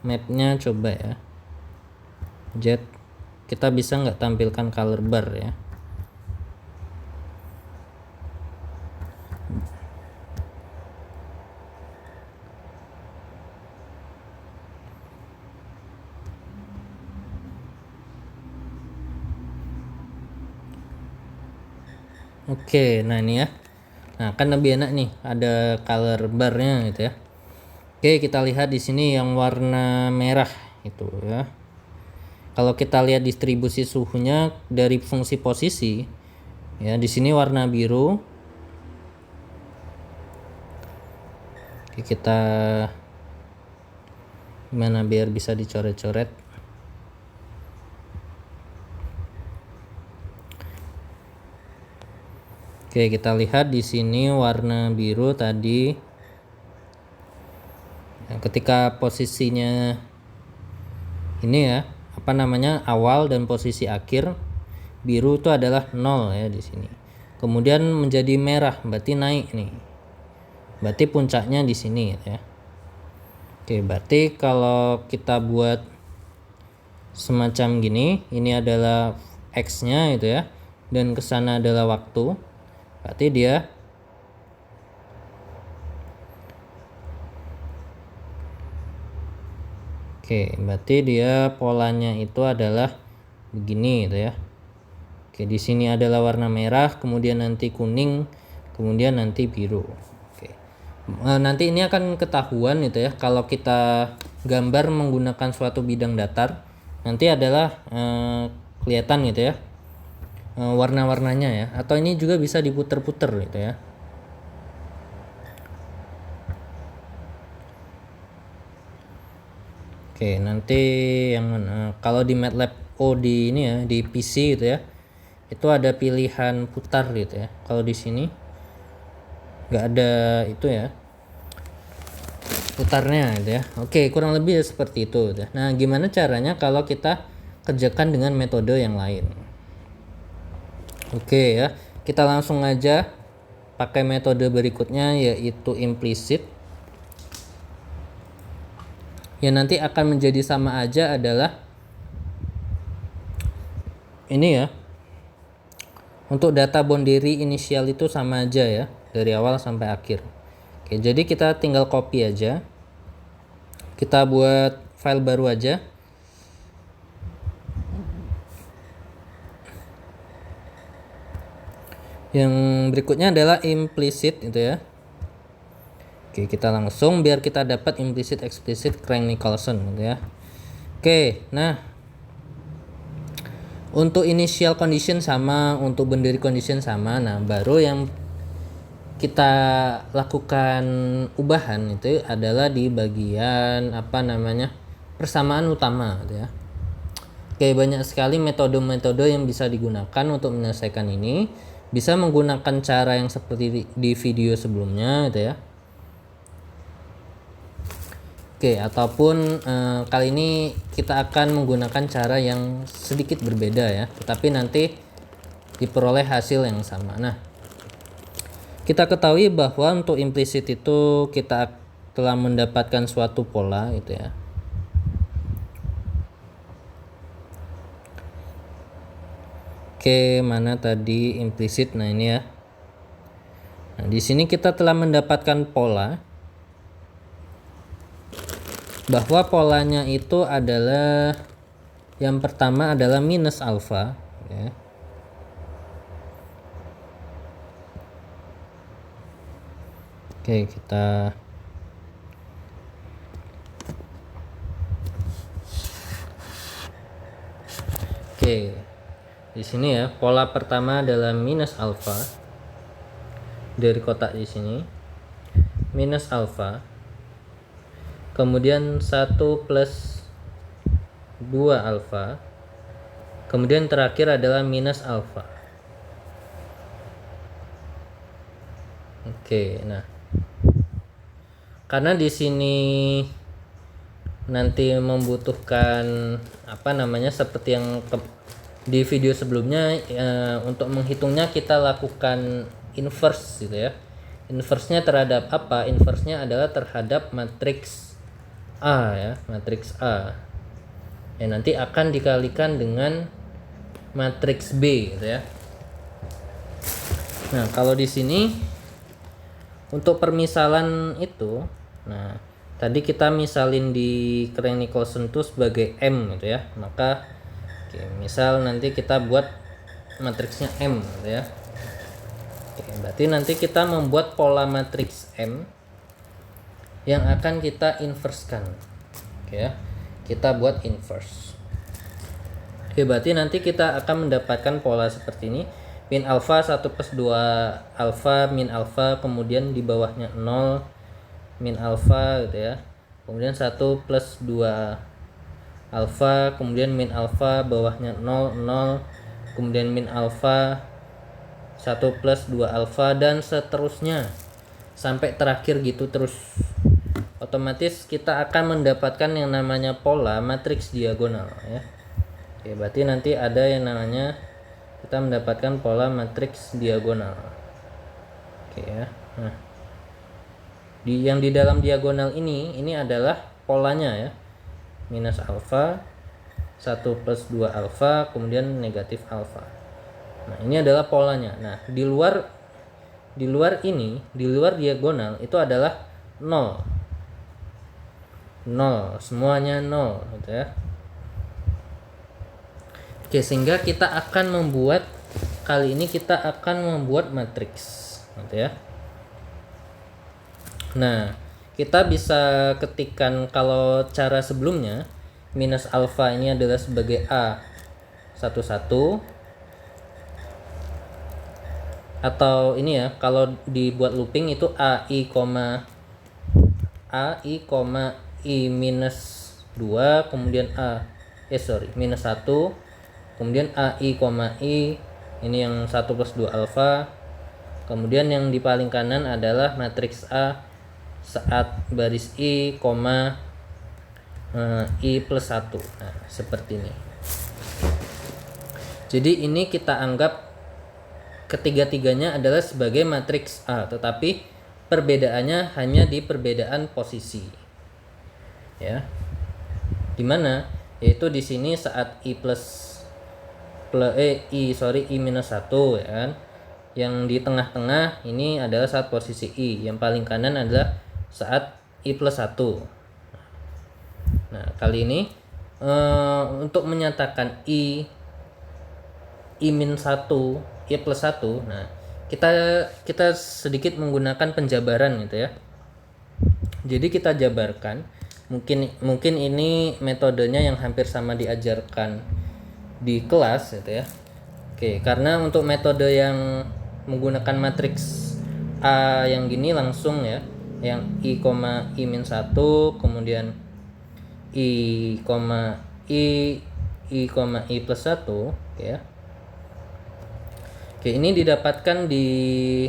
mapnya coba ya. Jet, kita bisa nggak tampilkan color bar ya. Oke, nah ini ya. Nah, kan lebih enak nih, ada color barnya gitu ya. Oke, kita lihat di sini yang warna merah itu ya. Kalau kita lihat distribusi suhunya dari fungsi posisi, ya di sini warna biru. Oke, kita gimana biar bisa dicoret-coret. Oke, kita lihat di sini warna biru tadi. Nah, ketika posisinya ini ya, apa namanya, awal dan posisi akhir, biru itu adalah 0 ya di sini. Kemudian menjadi merah, berarti naik nih. Berarti puncaknya di sini ya. Oke, berarti kalau kita buat semacam gini, ini adalah X-nya gitu ya, dan kesana adalah waktu. Berarti dia berarti dia polanya itu adalah begini gitu ya. Oke, di sini adalah warna merah, kemudian nanti kuning, kemudian nanti biru. Oke. Nanti ini akan ketahuan gitu ya kalau kita gambar menggunakan suatu bidang datar. Nanti adalah kelihatan gitu ya warna-warnanya ya, atau ini juga bisa diputer-puter gitu ya. Oke, nanti yang mana? Kalau di MATLAB di ini ya, di PC gitu ya, itu ada pilihan putar gitu ya. Kalau di sini nggak ada itu ya, putarnya gitu ya. Oke, kurang lebih ya seperti itu gitu ya. Nah, gimana caranya kalau kita kerjakan dengan metode yang lain? Oke ya, kita langsung aja pakai metode berikutnya, yaitu implicit. Yang nanti akan menjadi sama aja adalah ini ya. Untuk data boundary inisial itu sama aja ya, dari awal sampai akhir. Oke, jadi kita tinggal copy aja. Kita buat file baru aja. Yang berikutnya adalah implicit itu ya. Oke, kita langsung biar kita dapat implicit explicit Crank-Nicolson gitu ya. Oke, nah untuk initial condition sama, untuk boundary condition sama. Nah, baru yang kita lakukan ubahan itu adalah di bagian apa namanya, persamaan utama gitu ya. Oke, banyak sekali metode-metode yang bisa digunakan untuk menyelesaikan ini. Bisa menggunakan cara yang seperti di video sebelumnya gitu ya. Oke, ataupun kali ini kita akan menggunakan cara yang sedikit berbeda ya, tetapi nanti diperoleh hasil yang sama. Nah, kita ketahui bahwa untuk implisit itu kita telah mendapatkan suatu pola gitu ya. Oke, mana tadi implisit? Nah, ini ya. Nah, di sini kita telah mendapatkan pola, bahwa polanya itu adalah yang pertama adalah minus alfa ya. Oke, kita di sini ya, pola pertama adalah minus alfa dari kotak di sini, minus alfa, kemudian 1 plus 2 alfa, kemudian terakhir adalah minus alfa. Oke, nah karena di sini nanti membutuhkan apa namanya, seperti yang di video sebelumnya, untuk menghitungnya kita lakukan inverse gitu ya. Inverse-nya terhadap apa? Inverse-nya adalah terhadap matriks A ya, matriks A. Ya, nanti akan dikalikan dengan matriks B gitu ya. Nah, kalau di sini untuk permisalan itu, nah tadi kita misalin di Crank-Nicolson itu sebagai M gitu ya. Maka misal nanti kita buat matriksnya M gitu ya. Oke, berarti nanti kita membuat pola matriks M yang akan kita inversekan. Oke ya, kita buat inverse. Oke, berarti nanti kita akan mendapatkan pola seperti ini. Min alfa 1 plus 2 alfa, min alfa, kemudian di bawahnya 0, min alfa gitu ya. Kemudian 1 plus 2 alfa, kemudian min alfa, bawahnya 0, 0, kemudian min alfa, 1 plus 2 alfa, dan seterusnya sampai terakhir gitu terus. Otomatis kita akan mendapatkan yang namanya pola matriks diagonal ya. Oke, berarti nanti ada yang namanya kita mendapatkan pola matriks diagonal. Oke ya. Nah, yang di dalam diagonal ini adalah polanya ya. Minus alfa, 1 plus 2 alfa, kemudian negatif alfa. Nah, ini adalah polanya. Nah, di luar ini, di luar diagonal itu adalah 0. 0, semuanya 0 gitu ya. Oke, sehingga kita akan membuat, kali ini kita akan membuat matriks gitu ya. Nah, kita bisa ketikkan kalau cara sebelumnya minus alfa ini adalah sebagai A 11, atau ini ya, kalau dibuat looping itu AI, I minus 2, kemudian minus 1, kemudian AI, I ini yang 1 plus 2 alfa, kemudian yang di paling kanan adalah matriks A saat baris I, I plus 1. Nah, seperti ini. Jadi ini kita anggap ketiga-tiganya adalah sebagai matriks A, tetapi perbedaannya hanya di perbedaan posisi. Ya. Dimana? Yaitu di sini saat I minus 1 ya kan. Yang di tengah-tengah ini adalah saat posisi I, yang paling kanan adalah saat I plus 1. Nah, kali ini untuk menyatakan I min 1, I plus 1, nah kita sedikit menggunakan penjabaran gitu ya. Jadi kita jabarkan, mungkin ini metodenya yang hampir sama diajarkan di kelas gitu ya. Oke, karena untuk metode yang menggunakan matriks A yang gini langsung ya, yang I, min 1, kemudian I, I plus 1 ya. Oke, ini didapatkan di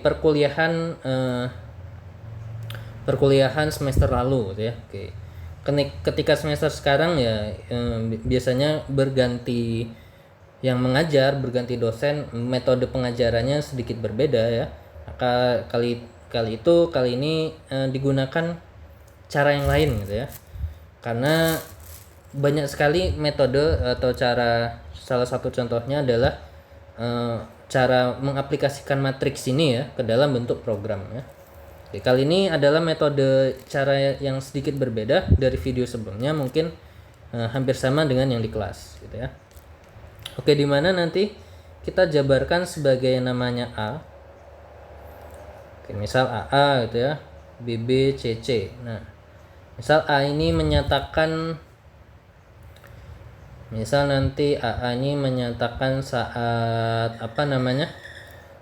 perkuliahan semester lalu gitu ya. Oke. Ketika semester sekarang ya biasanya berganti yang mengajar, berganti dosen, metode pengajarannya sedikit berbeda ya. Maka kali ini digunakan cara yang lain gitu ya. Karena banyak sekali metode atau cara, salah satu contohnya adalah cara mengaplikasikan matriks ini ya ke dalam bentuk program ya. Oke, kali ini adalah metode cara yang sedikit berbeda dari video sebelumnya, mungkin hampir sama dengan yang di kelas gitu ya. Oke, di mana nanti kita jabarkan sebagai namanya A. Oke, misal AA gitu ya, BB, CC. Nah, misal A ini menyatakan, misal nanti AA ini menyatakan saat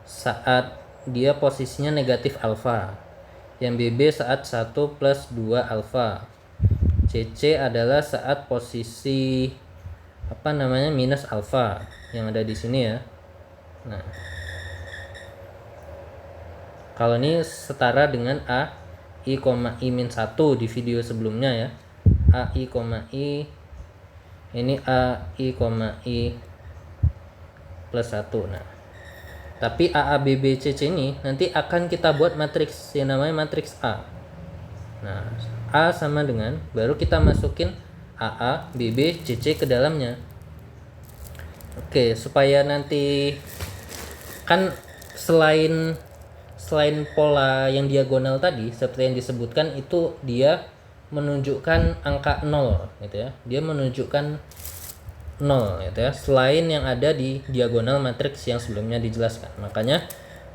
saat dia posisinya negatif alfa. Yang BB saat 1 plus 2 alfa. CC adalah saat posisi minus alfa yang ada di sini ya. Nah, kalau ini setara dengan A I, I min 1 di video sebelumnya ya. A I, I ini A I, I plus 1. Nah, tapi AABBCC ini nanti akan kita buat matriks yang namanya matriks A. Nah, A sama dengan, baru kita masukin AA, BB, CC ke dalamnya. Oke, supaya nanti kan selain pola yang diagonal tadi seperti yang disebutkan, itu dia menunjukkan angka 0 gitu ya. Dia menunjukkan 0 gitu ya, selain yang ada di diagonal matriks yang sebelumnya dijelaskan. Makanya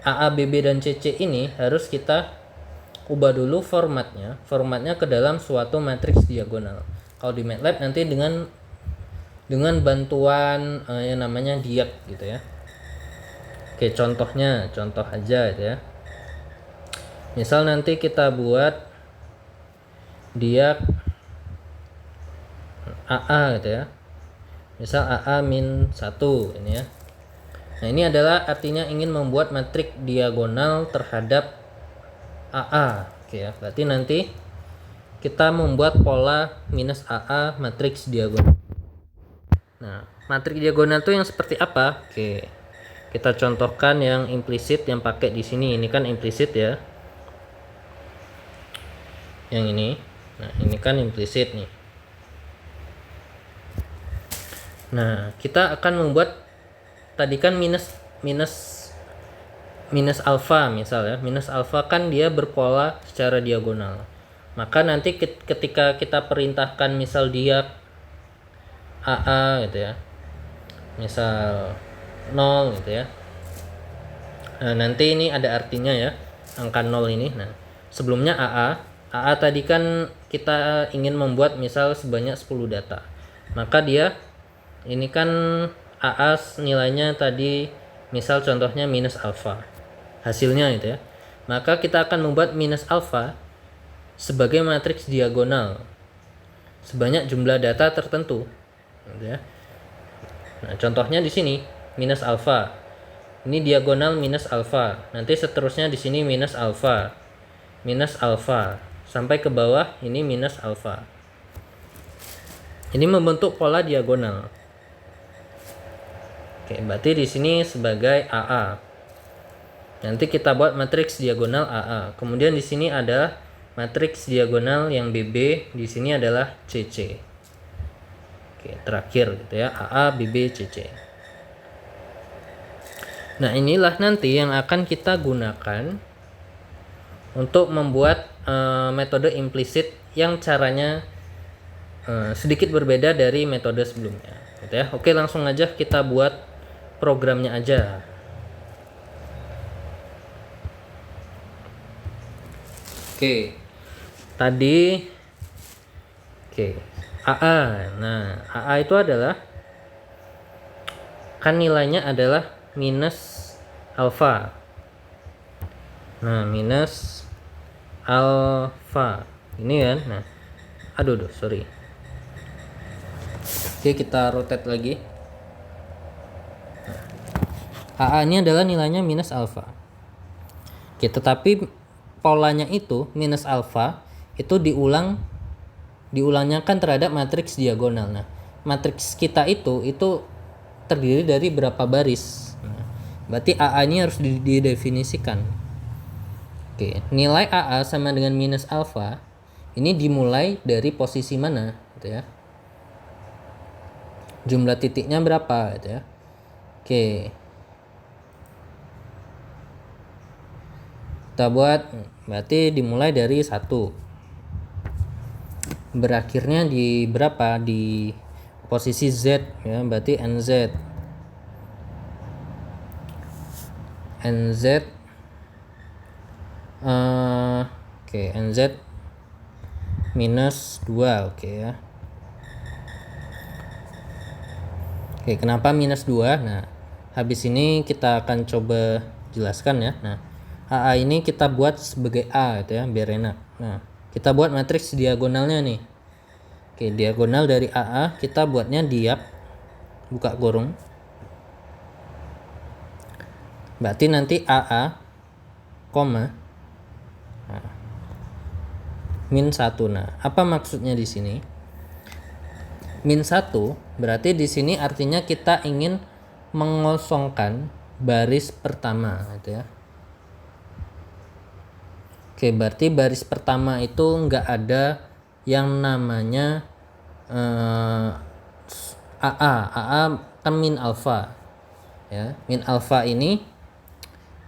AA, BB, dan CC ini harus kita ubah dulu formatnya ke dalam suatu matriks diagonal. Kalau di MATLAB nanti dengan bantuan yang namanya diag gitu ya. Oke, contoh aja gitu ya. Misal nanti kita buat diag AA gitu ya. Misal AA min 1 ini ya. Nah, ini adalah artinya ingin membuat matriks diagonal terhadap AA. Oke ya, berarti nanti kita membuat pola minus AA matriks diagonal. Nah, matriks diagonal itu yang seperti apa? Oke. Kita contohkan yang implisit yang pakai di sini. Ini kan implisit ya. Yang ini. Nah, ini kan implisit nih. Nah, kita akan membuat tadi kan minus alfa misal ya. Minus alfa kan dia berpola secara diagonal. Maka nanti ketika kita perintahkan misal dia AA gitu ya. Misal 0 gitu ya. Nah, nanti ini ada artinya ya. Angka 0 ini. Nah, sebelumnya AA tadi kan kita ingin membuat misal sebanyak 10 data. Maka dia ini kan AA nilainya tadi misal contohnya minus alfa. Hasilnya itu ya. Maka kita akan membuat minus alfa sebagai matriks diagonal sebanyak jumlah data tertentu. Gitu ya. Nah, contohnya di sini minus alfa. Ini diagonal minus alfa. Nanti seterusnya di sini minus alfa sampai ke bawah ini minus alfa. Ini membentuk pola diagonal. Oke, berarti di sini sebagai AA. Nanti kita buat matriks diagonal AA. Kemudian di sini ada matriks diagonal yang BB, di sini adalah CC. Oke, terakhir gitu ya, AA, BB, CC. Nah, inilah nanti yang akan kita gunakan untuk membuat metode implisit yang caranya sedikit berbeda dari metode sebelumnya gitu ya. Oke, langsung aja kita buat programnya aja. Oke. Tadi AA. Nah, AA itu adalah kan nilainya adalah minus alfa. Nah, minus alfa. Ini kan. Nah, sorry. Oke, kita rotate lagi. AA ini adalah nilainya minus alfa. Oke, tetapi polanya itu minus alfa itu diulangnya kan terhadap matriks diagonal. Nah, matriks kita itu terdiri dari berapa baris. Nah, berarti AA ini harus didefinisikan. Oke, nilai AA sama dengan minus alfa ini dimulai dari posisi mana gitu ya. Jumlah titiknya berapa gitu ya. Oke. Kita buat berarti dimulai dari 1. Berakhirnya di berapa? Di posisi Z ya, berarti NZ NZ minus 2. Oke ya. Oke, kenapa minus 2? Nah, habis ini kita akan coba jelaskan ya. Nah, AA ini kita buat sebagai A gitu ya, biar enak. Nah, kita buat matriks diagonalnya nih. Oke, diagonal dari AA kita buatnya diag buka kurung. Berarti nanti AA koma min 1. Nah, apa maksudnya di sini? Min 1 berarti di sini artinya kita ingin mengosongkan baris pertama gitu ya. Oke, berarti baris pertama itu enggak ada yang namanya AA kan min alfa ya. Min alfa ini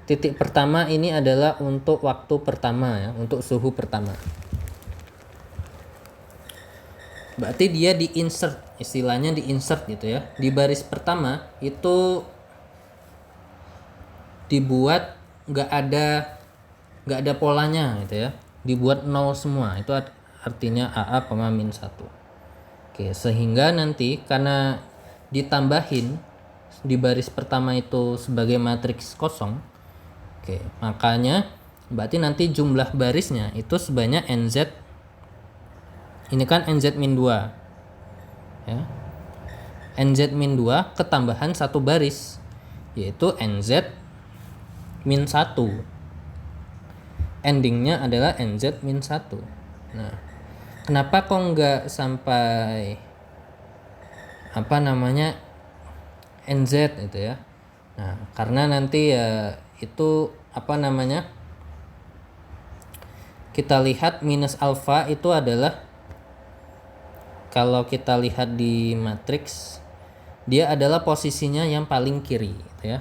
titik pertama ini adalah untuk waktu pertama ya, untuk suhu pertama. berarti dia di insert, istilahnya di insert gitu ya. Di baris pertama itu dibuat nggak ada polanya gitu ya, dibuat 0 semua. Itu artinya AA, min 1. Oke, sehingga nanti karena ditambahin di baris pertama itu sebagai matriks kosong, oke, makanya berarti nanti jumlah barisnya itu sebanyak NZ, ini kan NZ min 2 ya, NZ min 2 ketambahan satu baris yaitu NZ min 1, endingnya adalah NZ min 1. Nah, kenapa kok nggak sampai NZ itu ya? Nah, karena nanti ya itu kita lihat minus alfa itu adalah, kalau kita lihat di matriks, dia adalah posisinya yang paling kiri gitu ya.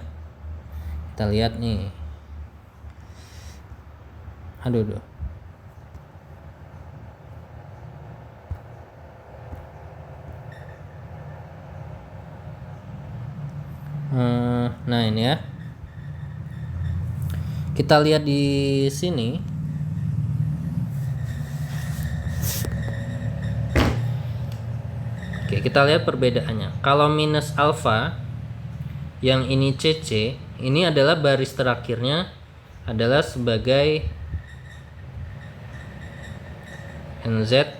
Kita lihat nih. Aduh. Nah ini ya, kita lihat di sini. Oke, kita lihat perbedaannya. Kalau minus alfa, yang ini CC, ini adalah baris terakhirnya adalah sebagai NZ.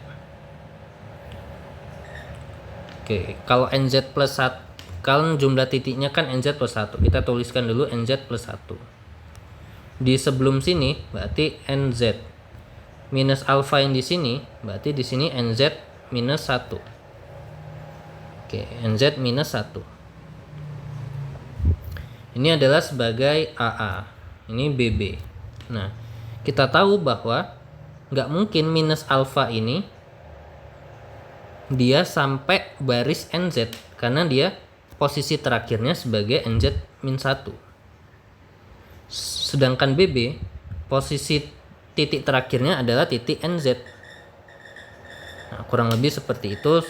Oke, kalau NZ plus 1, kalau jumlah titiknya kan NZ plus 1, kita tuliskan dulu NZ plus 1. Di sebelum sini berarti NZ minus alfa, yang di sini berarti di sini NZ minus 1. Oke, NZ minus 1. Ini adalah sebagai AA, ini BB. Nah, kita tahu bahwa nggak mungkin minus alfa ini dia sampai baris NZ, karena dia posisi terakhirnya sebagai NZ min 1. Sedangkan BB posisi titik terakhirnya adalah titik NZ. Nah, kurang lebih seperti itu.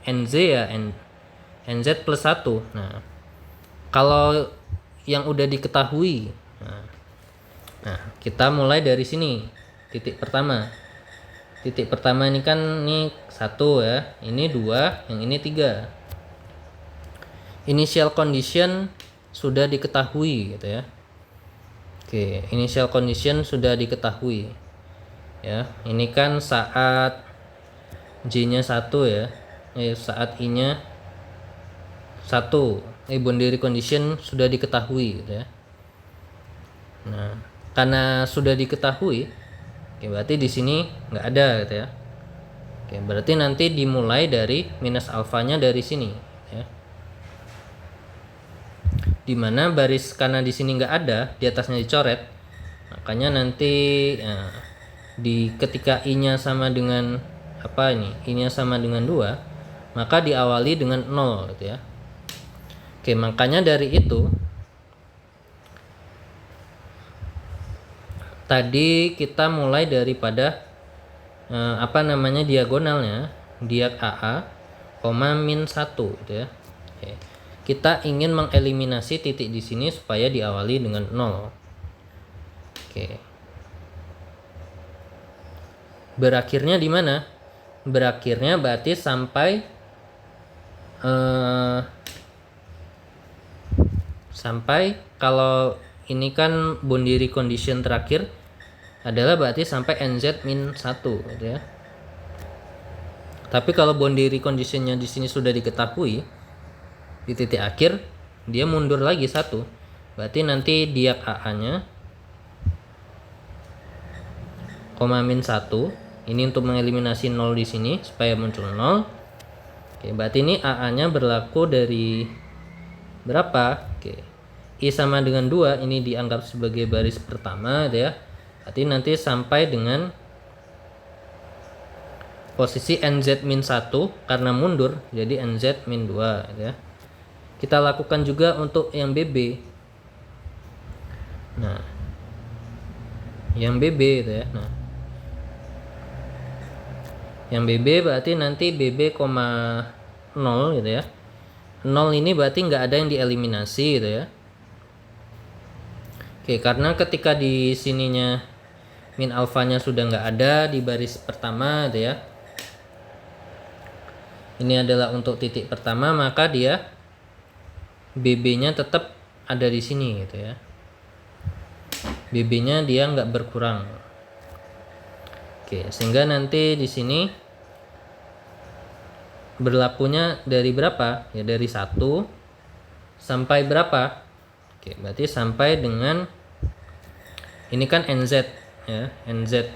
NZ ya NZ plus 1. Nah, kalau yang udah diketahui, nah kita mulai dari sini. Titik pertama ini kan ini 1 ya, ini 2, yang ini 3. Initial condition sudah diketahui gitu ya. Oke, initial condition sudah diketahui ya. Ini kan saat J-nya 1 ya, saat I-nya 1. Boundary condition sudah diketahui gitu ya. Nah, karena sudah diketahui, oke, berarti di sini nggak ada gitu ya. Oke, berarti nanti dimulai dari minus alfanya dari sini ya. Dimana baris, karena di sini nggak ada, di atasnya dicoret, makanya nanti ketika I-nya sama dengan I-nya sama dengan 2, maka diawali dengan 0 gitu ya. Oke, makanya dari itu tadi kita mulai daripada diagonalnya, diag AA, min 1 gitu ya. Oke. Kita ingin mengeliminasi titik di sini supaya diawali dengan 0. Oke. Berakhirnya di mana? Berakhirnya berarti sampai kalau ini kan boundary condition terakhir adalah berarti sampai NZ min 1 gitu ya. Tapi kalau boundary conditionnya di sini sudah diketahui, di titik akhir dia mundur lagi 1, berarti nanti diag AA-nya min 1. Ini untuk mengeliminasi 0 di sini supaya muncul 0. Oke, berarti ini AA-nya berlaku dari berapa? Oke, I sama dengan 2, ini dianggap sebagai baris pertama ya. Berarti nanti sampai dengan posisi NZ min 1 karena mundur jadi NZ min 2 ya. Kita lakukan juga untuk yang BB. Nah, yang BB itu ya. Nah, Yang BB berarti nanti BB, 0 gitu ya. 0 ini berarti nggak ada yang dieliminasi gitu ya. Oke, karena ketika di sininya min alfanya sudah nggak ada di baris pertama gitu ya. Ini adalah untuk titik pertama, maka dia BB-nya tetap ada di sini gitu ya. BB-nya dia nggak berkurang. Oke, sehingga nanti di sini berlakunya dari berapa? Ya dari 1 sampai berapa? Oke, berarti sampai dengan ini kan NZ ya, NZ.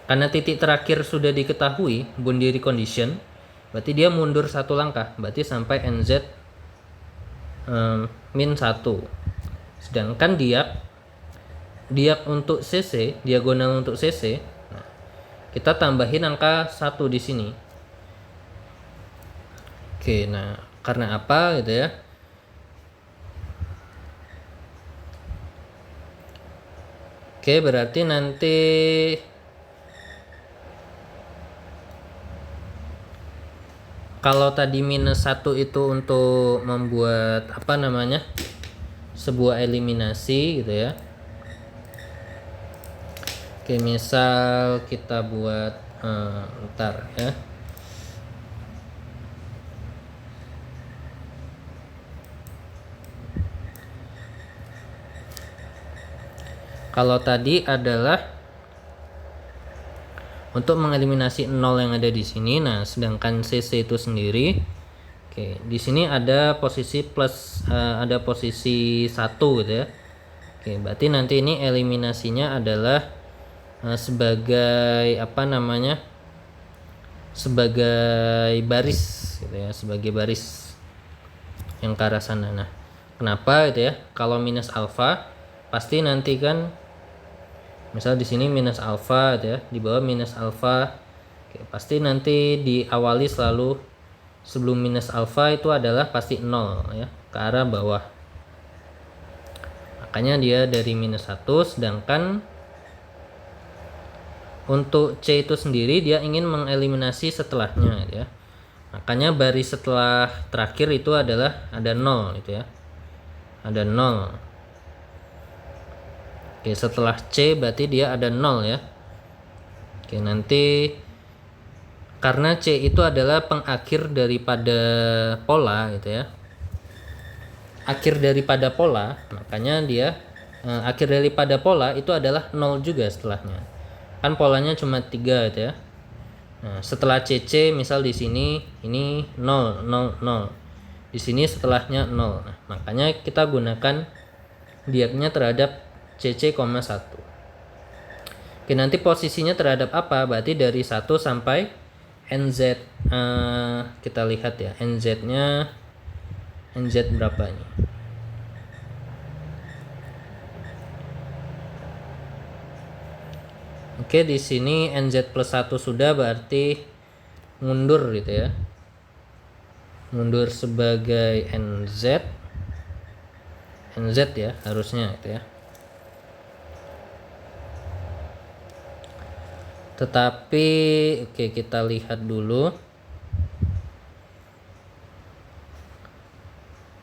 Karena titik terakhir sudah diketahui boundary condition, berarti dia mundur 1 langkah, berarti sampai NZ min 1. Sedangkan diag untuk CC, diagonal untuk CC, nah, kita tambahin angka 1 di sini. Oke, nah karena apa gitu ya? Oke, berarti nanti kalau tadi minus 1 itu untuk membuat apa namanya, sebuah eliminasi gitu ya. Oke, misal kita buat ntar ya. Kalau tadi adalah untuk mengeliminasi 0 yang ada di sini. Nah, sedangkan CC itu sendiri, oke, di sini ada posisi plus, ada posisi 1 gitu ya. Oke, berarti nanti ini eliminasinya adalah sebagai apa namanya? Sebagai baris gitu ya, sebagai baris yang ke arah sana. Nah, kenapa gitu ya? Kalau minus alfa pasti nanti kan misal di sini minus alfa gitu ya, di bawah minus alfa. Oke, pasti nanti diawali selalu sebelum minus alfa itu adalah pasti 0 ya, ke arah bawah. Makanya dia dari minus 1, sedangkan untuk C itu sendiri dia ingin mengeliminasi setelahnya gitu ya. Makanya baris setelah terakhir itu adalah ada 0 gitu ya. Ada 0. Oke, setelah C berarti dia ada 0 ya. Oke, nanti karena C itu adalah pengakhir daripada pola gitu ya. Akhir daripada pola, makanya dia akhir daripada pola itu adalah 0 juga setelahnya. Kan polanya cuma 3 gitu ya. Nah, setelah CC misal di sini ini 0 0 0. Di sini setelahnya 0. Nah, makanya kita gunakan diagnya terhadap CC, 1. Oke, nanti posisinya terhadap apa? Berarti dari 1 sampai NZ. Kita lihat ya, NZ-nya NZ berapa ini? Oke, di sini NZ plus 1 sudah, berarti mundur gitu ya. Mundur sebagai NZ. NZ ya harusnya gitu ya. Tetapi oke, kita lihat dulu.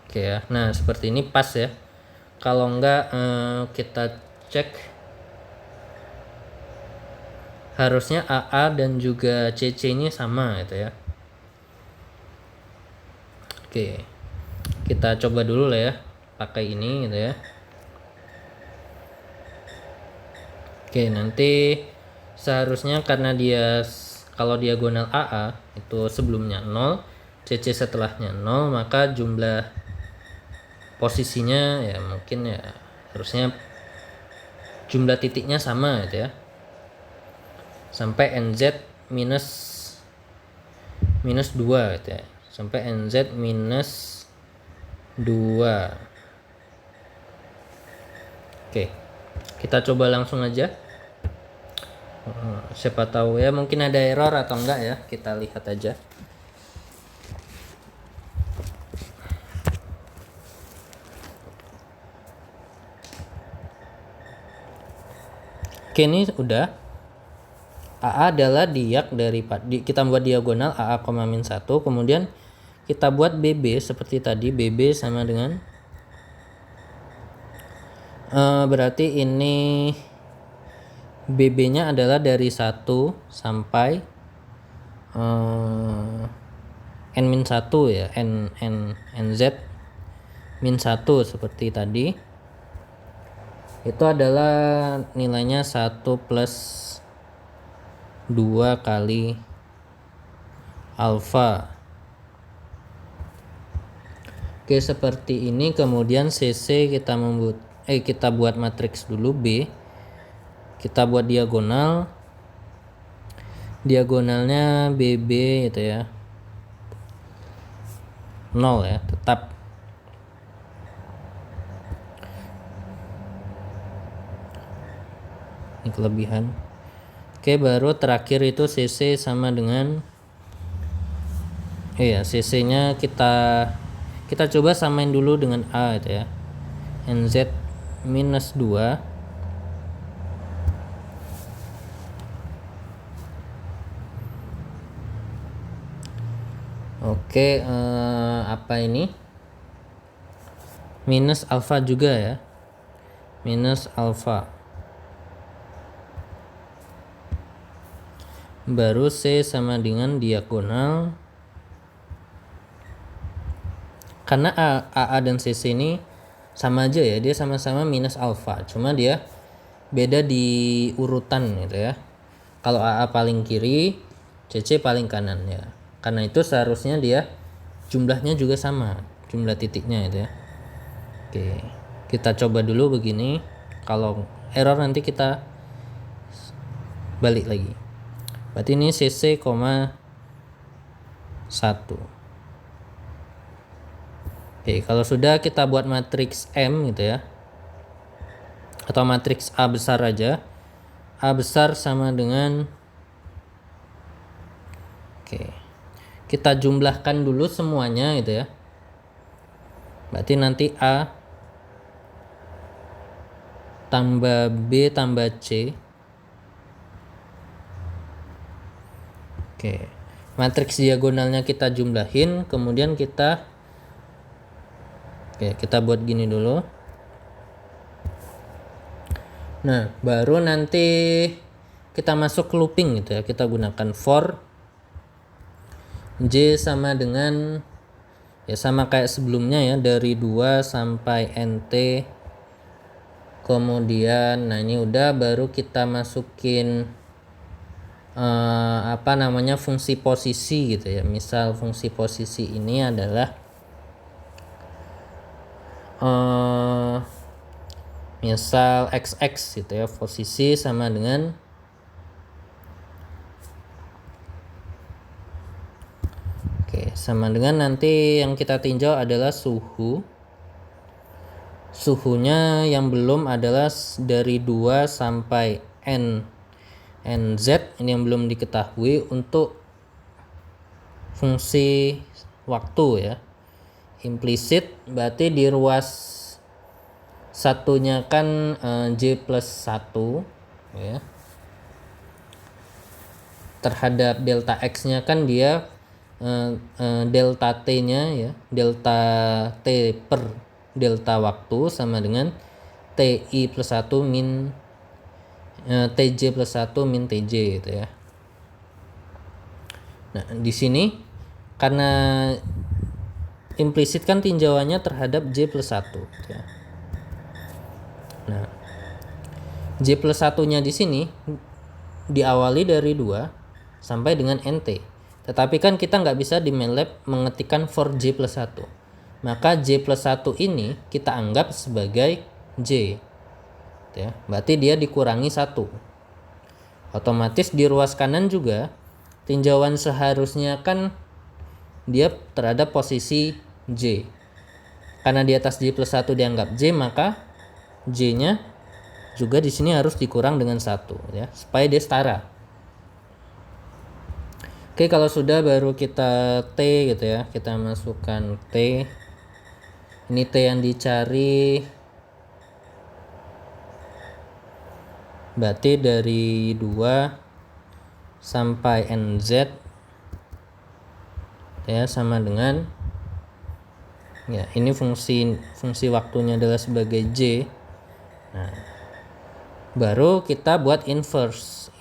Oke ya. Nah, seperti ini pas ya. Kalau enggak kita cek, harusnya AA dan juga CC ini sama gitu ya. Oke, kita coba dulu lah ya, pakai ini gitu ya. Oke, nanti seharusnya karena dia kalau diagonal AA itu sebelumnya 0, CC setelahnya 0, maka jumlah posisinya ya mungkin ya harusnya jumlah titiknya sama gitu ya. Sampai NZ minus 2 gitu ya. Sampai NZ minus 2. Oke, kita coba langsung aja. Siapa tahu ya mungkin ada error atau enggak ya, kita lihat aja. Oke, ini udah. AA adalah diag dari kita buat diagonal AA, min 1, kemudian kita buat BB seperti tadi. BB sama dengan berarti ini BB-nya adalah dari 1 sampai N-1 ya, NZ min 1 seperti tadi. Itu adalah nilainya 1 plus 2 kali alfa. Oke, seperti ini. Kemudian CC kita buat matriks dulu B. Kita buat diagonal. Diagonalnya BB itu ya. 0 ya, tetap. Ini kelebihan. Oke, baru terakhir itu CC sama dengan CC-nya kita coba samain dulu dengan A itu ya. NZ minus 2 Oke, apa ini? Minus alfa juga ya. Minus alfa. Baru C sama dengan diagonal. Karena AA dan CC ini sama aja ya, dia sama-sama minus alfa, cuma dia beda di urutan gitu ya. Kalau AA paling kiri, CC paling kanan ya. Karena itu seharusnya dia jumlahnya juga sama, jumlah titiknya itu ya. Oke, kita coba dulu begini. Kalau error nanti kita balik lagi. Berarti ini CC, 1. Oke, kalau sudah kita buat matriks M gitu ya, atau matriks A besar aja. A besar sama dengan, kita jumlahkan dulu semuanya gitu ya. Berarti nanti A tambah B tambah C. Oke, matriks diagonalnya kita jumlahin, kemudian kita buat gini dulu. Nah, baru nanti kita masuk looping gitu ya. Kita gunakan for J sama dengan sama kayak sebelumnya ya, dari 2 sampai NT. Kemudian ini udah, baru kita masukin fungsi posisi gitu ya. Misal fungsi posisi ini adalah misal XX gitu ya, posisi sama dengan nanti yang kita tinjau adalah suhunya yang belum adalah dari 2 sampai NZ, ini yang belum diketahui untuk fungsi waktu ya. Implisit berarti di ruas satunya kan J plus 1 ya. Terhadap delta X nya kan dia delta T nya ya, delta T per delta waktu sama dengan TI plus 1 min TJ plus 1 min TJ gitu ya. Nah, di sini karena implisit kan tinjauannya terhadap J plus 1 gitu ya. Nah, J plus 1 nya di sini diawali dari 2 sampai dengan NT. Tetapi kan kita nggak bisa di MATLAB mengetikkan for J plus 1. Maka J plus 1 ini kita anggap sebagai J ya. Berarti dia dikurangi 1. Otomatis di ruas kanan juga tinjauan seharusnya kan dia terhadap posisi J. Karena di atas J plus 1 dianggap J, maka J nya juga di sini harus dikurang dengan 1 ya, supaya dia setara. Oke, kalau sudah baru kita T gitu ya. Kita masukkan T. Ini T yang dicari berarti dari 2 sampai NZ ya sama dengan ya ini fungsi waktunya adalah sebagai J. Nah, baru kita buat inverse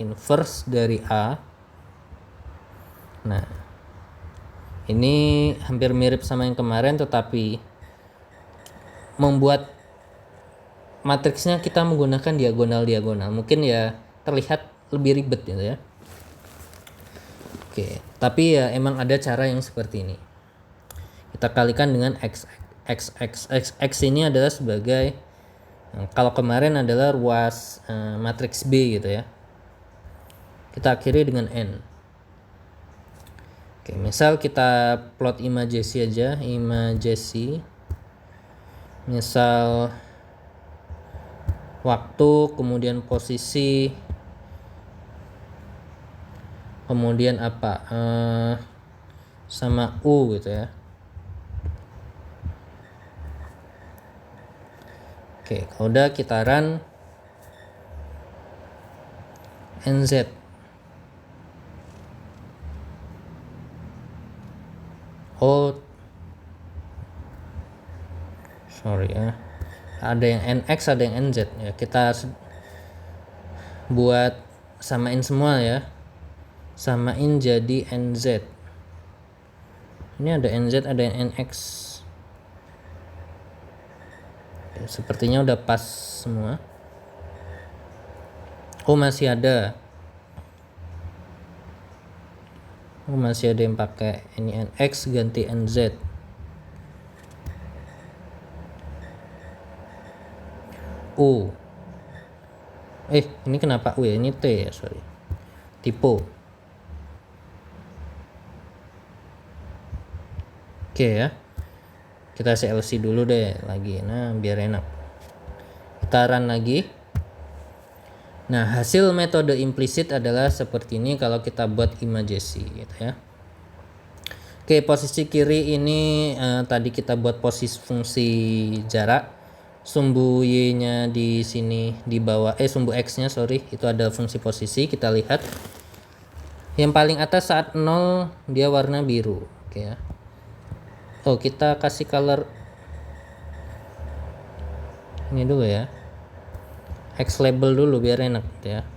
dari A. Nah, ini hampir mirip sama yang kemarin, tetapi membuat matriksnya kita menggunakan diagonal. Mungkin ya terlihat lebih ribet gitu ya. Oke, tapi ya emang ada cara yang seperti ini. Kita kalikan dengan X ini adalah sebagai, kalau kemarin adalah ruas matriks B gitu ya. Kita akhiri dengan N. Oke, misal kita plot imajesi aja, misal waktu, kemudian posisi, kemudian apa sama U gitu ya. Oke, kalau udah kita run NZ. Oh, sorry ya. Ada yang NX, ada yang NZ ya. Kita buat samain semua ya. Samain jadi NZ. Ini ada NZ, ada yang NX. Ya, sepertinya udah pas semua. Oh, masih ada. Masih ada yang pakai ini NX ganti NZ. U. Ini kenapa U ya? Ini T ya, sorry. Typo. Oke ya. Kita CLC dulu deh lagi. Nah, biar enak. Kita run lagi. Nah, hasil metode implisit adalah seperti ini kalau kita buat imajesi gitu ya. Oke, posisi kiri ini tadi kita buat posisi fungsi jarak. Sumbu Y-nya di sini di bawah, sumbu X-nya sorry, itu ada fungsi posisi. Kita lihat yang paling atas saat 0 dia warna biru. Oke ya. Oh, kita kasih color ini dulu ya. X label dulu biar enak ya.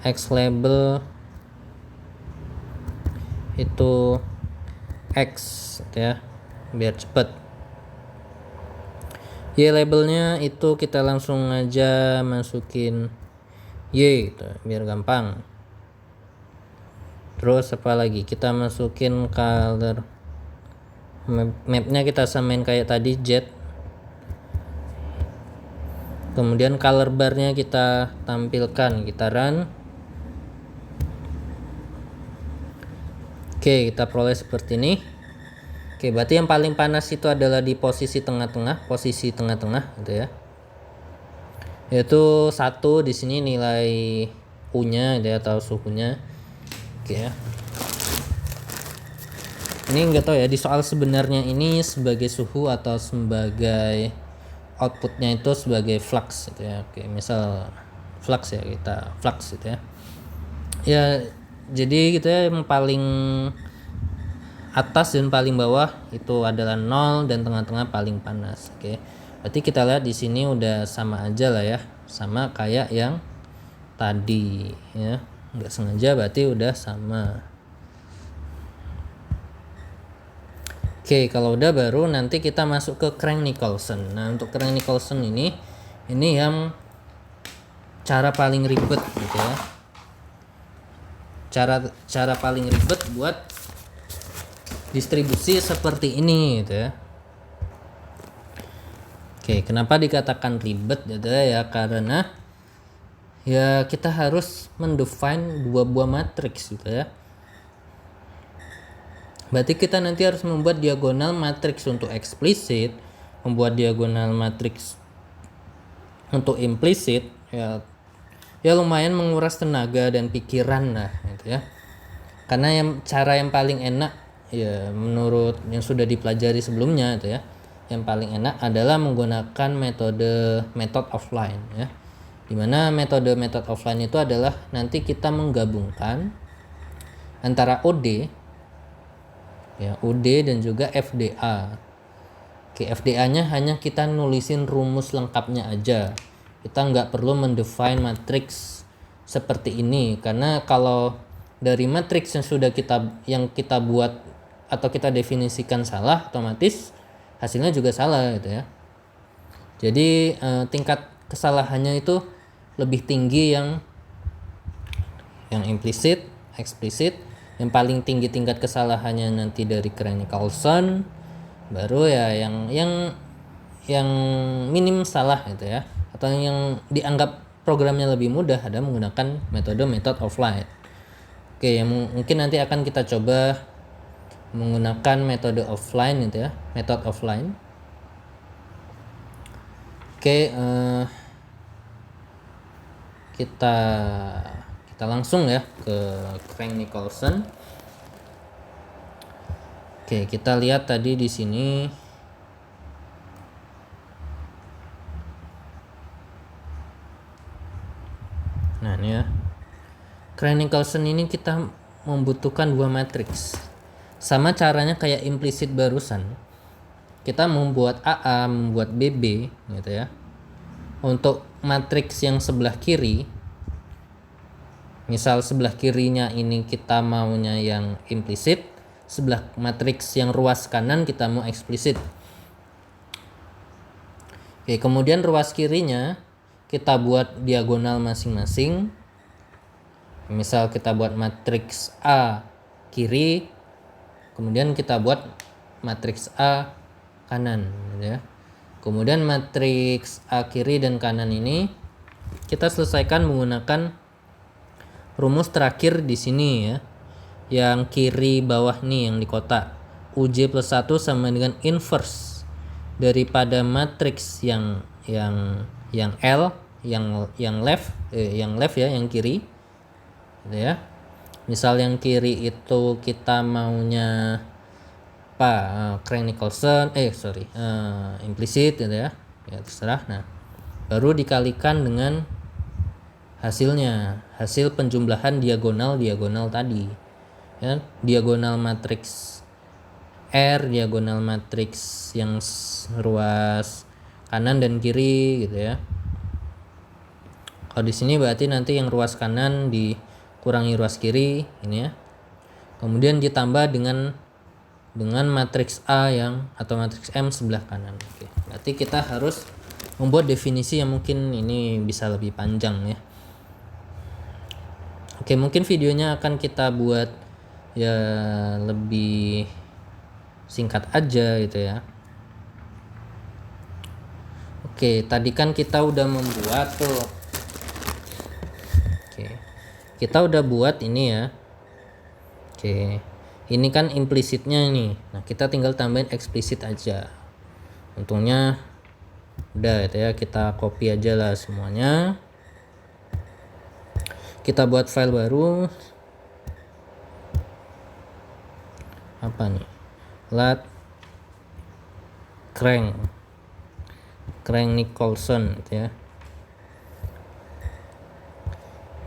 X label itu X ya, biar cepet. Y labelnya itu kita langsung aja masukin Y gitu, biar gampang. Terus apa lagi? Kita masukin color mapnya, kita samain kayak tadi Z. Kemudian color barnya kita tampilkan, kita run. Oke, kita peroleh seperti ini. Oke, berarti yang paling panas itu adalah di posisi tengah-tengah gitu ya. Yaitu 1 di sini nilai U-nya dia atau suhunya. Oke ya. Ini enggak tahu ya di soal sebenarnya ini sebagai suhu atau sebagai outputnya itu sebagai flux gitu ya. Oke, misal flux ya, kita flux gitu ya. Ya, jadi gitu ya, yang paling atas dan paling bawah itu adalah 0 dan tengah-tengah paling panas. Oke. Berarti kita lihat di sini udah sama aja lah ya. Sama kayak yang tadi ya. Enggak sengaja berarti udah sama. Oke, kalau udah baru nanti kita masuk ke Crank-Nicolson. Nah, untuk Crank-Nicolson ini yang cara paling ribet gitu ya. Cara paling ribet buat distribusi seperti ini gitu ya. Oke, kenapa dikatakan ribet gitu ya? Karena ya kita harus mendefine dua buah matriks gitu ya. Berarti kita nanti harus membuat diagonal matriks untuk eksplisit, membuat diagonal matriks untuk implisit ya lumayan menguras tenaga dan pikiran lah gitu ya. Karena cara yang paling enak ya menurut yang sudah dipelajari sebelumnya itu ya, yang paling enak adalah menggunakan metode offline ya. Dimana metode method offline itu adalah nanti kita menggabungkan antara OD, ya, OD dan juga FDA. Oke, FDA-nya hanya kita nulisin rumus lengkapnya aja. Kita nggak perlu mendefine matriks seperti ini, karena kalau dari matriks yang kita buat atau kita definisikan salah, otomatis hasilnya juga salah gitu ya. Jadi tingkat kesalahannya itu lebih tinggi yang implisit, eksplisit. Yang paling tinggi tingkat kesalahannya nanti dari Cranny-Carlson, baru ya yang minim salah gitu ya, atau yang dianggap programnya lebih mudah ada menggunakan metode method offline. Oke, yang mungkin nanti akan kita coba menggunakan metode offline gitu ya, method offline. Oke, kita langsung ya ke Cranny-Carlson. Oke, kita lihat tadi di sini. Nah, ini ya. Cranny-Carlson ini kita membutuhkan dua matriks. Sama caranya kayak implisit barusan. Kita membuat AA, membuat BB gitu ya. Untuk matriks yang sebelah kiri, misal sebelah kirinya ini kita maunya yang implisit, sebelah matriks yang ruas kanan kita mau eksplisit. Oke, kemudian ruas kirinya kita buat diagonal masing-masing. Misal kita buat matriks A kiri, kemudian kita buat matriks A kanan gitu ya. Kemudian matriks A kiri dan kanan ini kita selesaikan menggunakan rumus terakhir di sini ya. Yang kiri bawah nih yang di kotak, UJ plus 1 sama dengan inverse daripada matriks yang L yang left ya, yang kiri gitu ya. Misal yang kiri itu kita maunya apa, Cranny-Carlson implisit gitu ya, terserah. Nah, baru dikalikan dengan hasil penjumlahan diagonal tadi ya, diagonal matriks R, diagonal matriks yang ruas kanan dan kiri gitu ya. Kalau di sini berarti nanti yang ruas kanan dikurangi ruas kiri ini ya. Kemudian ditambah dengan matriks A atau matriks M sebelah kanan. Oke. Berarti kita harus membuat definisi yang mungkin ini bisa lebih panjang ya. Oke, mungkin videonya akan kita buat ya lebih singkat aja gitu ya. Oke, tadi kan kita udah membuat tuh. Oke. Kita udah buat ini ya. Oke. Ini kan implisitnya nih. Nah, kita tinggal tambahin eksplisit aja. Untungnya udah gitu ya, kita copy aja lah semuanya. Kita buat file baru. Apa nih? Lat Cranny-Carlson gitu ya.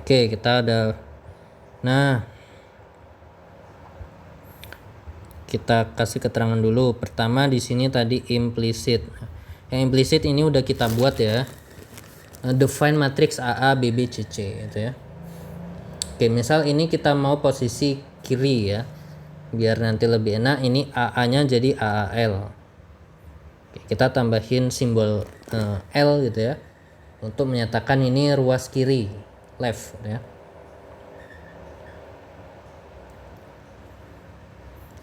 Oke, kita ada. Nah, kita kasih keterangan dulu. Pertama di sini tadi implisit. Yang implisit ini udah kita buat ya. Define matrix AA BB CC gitu ya. Oke, misal ini kita mau posisi kiri ya. Biar nanti lebih enak, ini AA-nya jadi AAL. Oke, kita tambahin simbol L gitu ya. Untuk menyatakan ini ruas kiri, left gitu ya.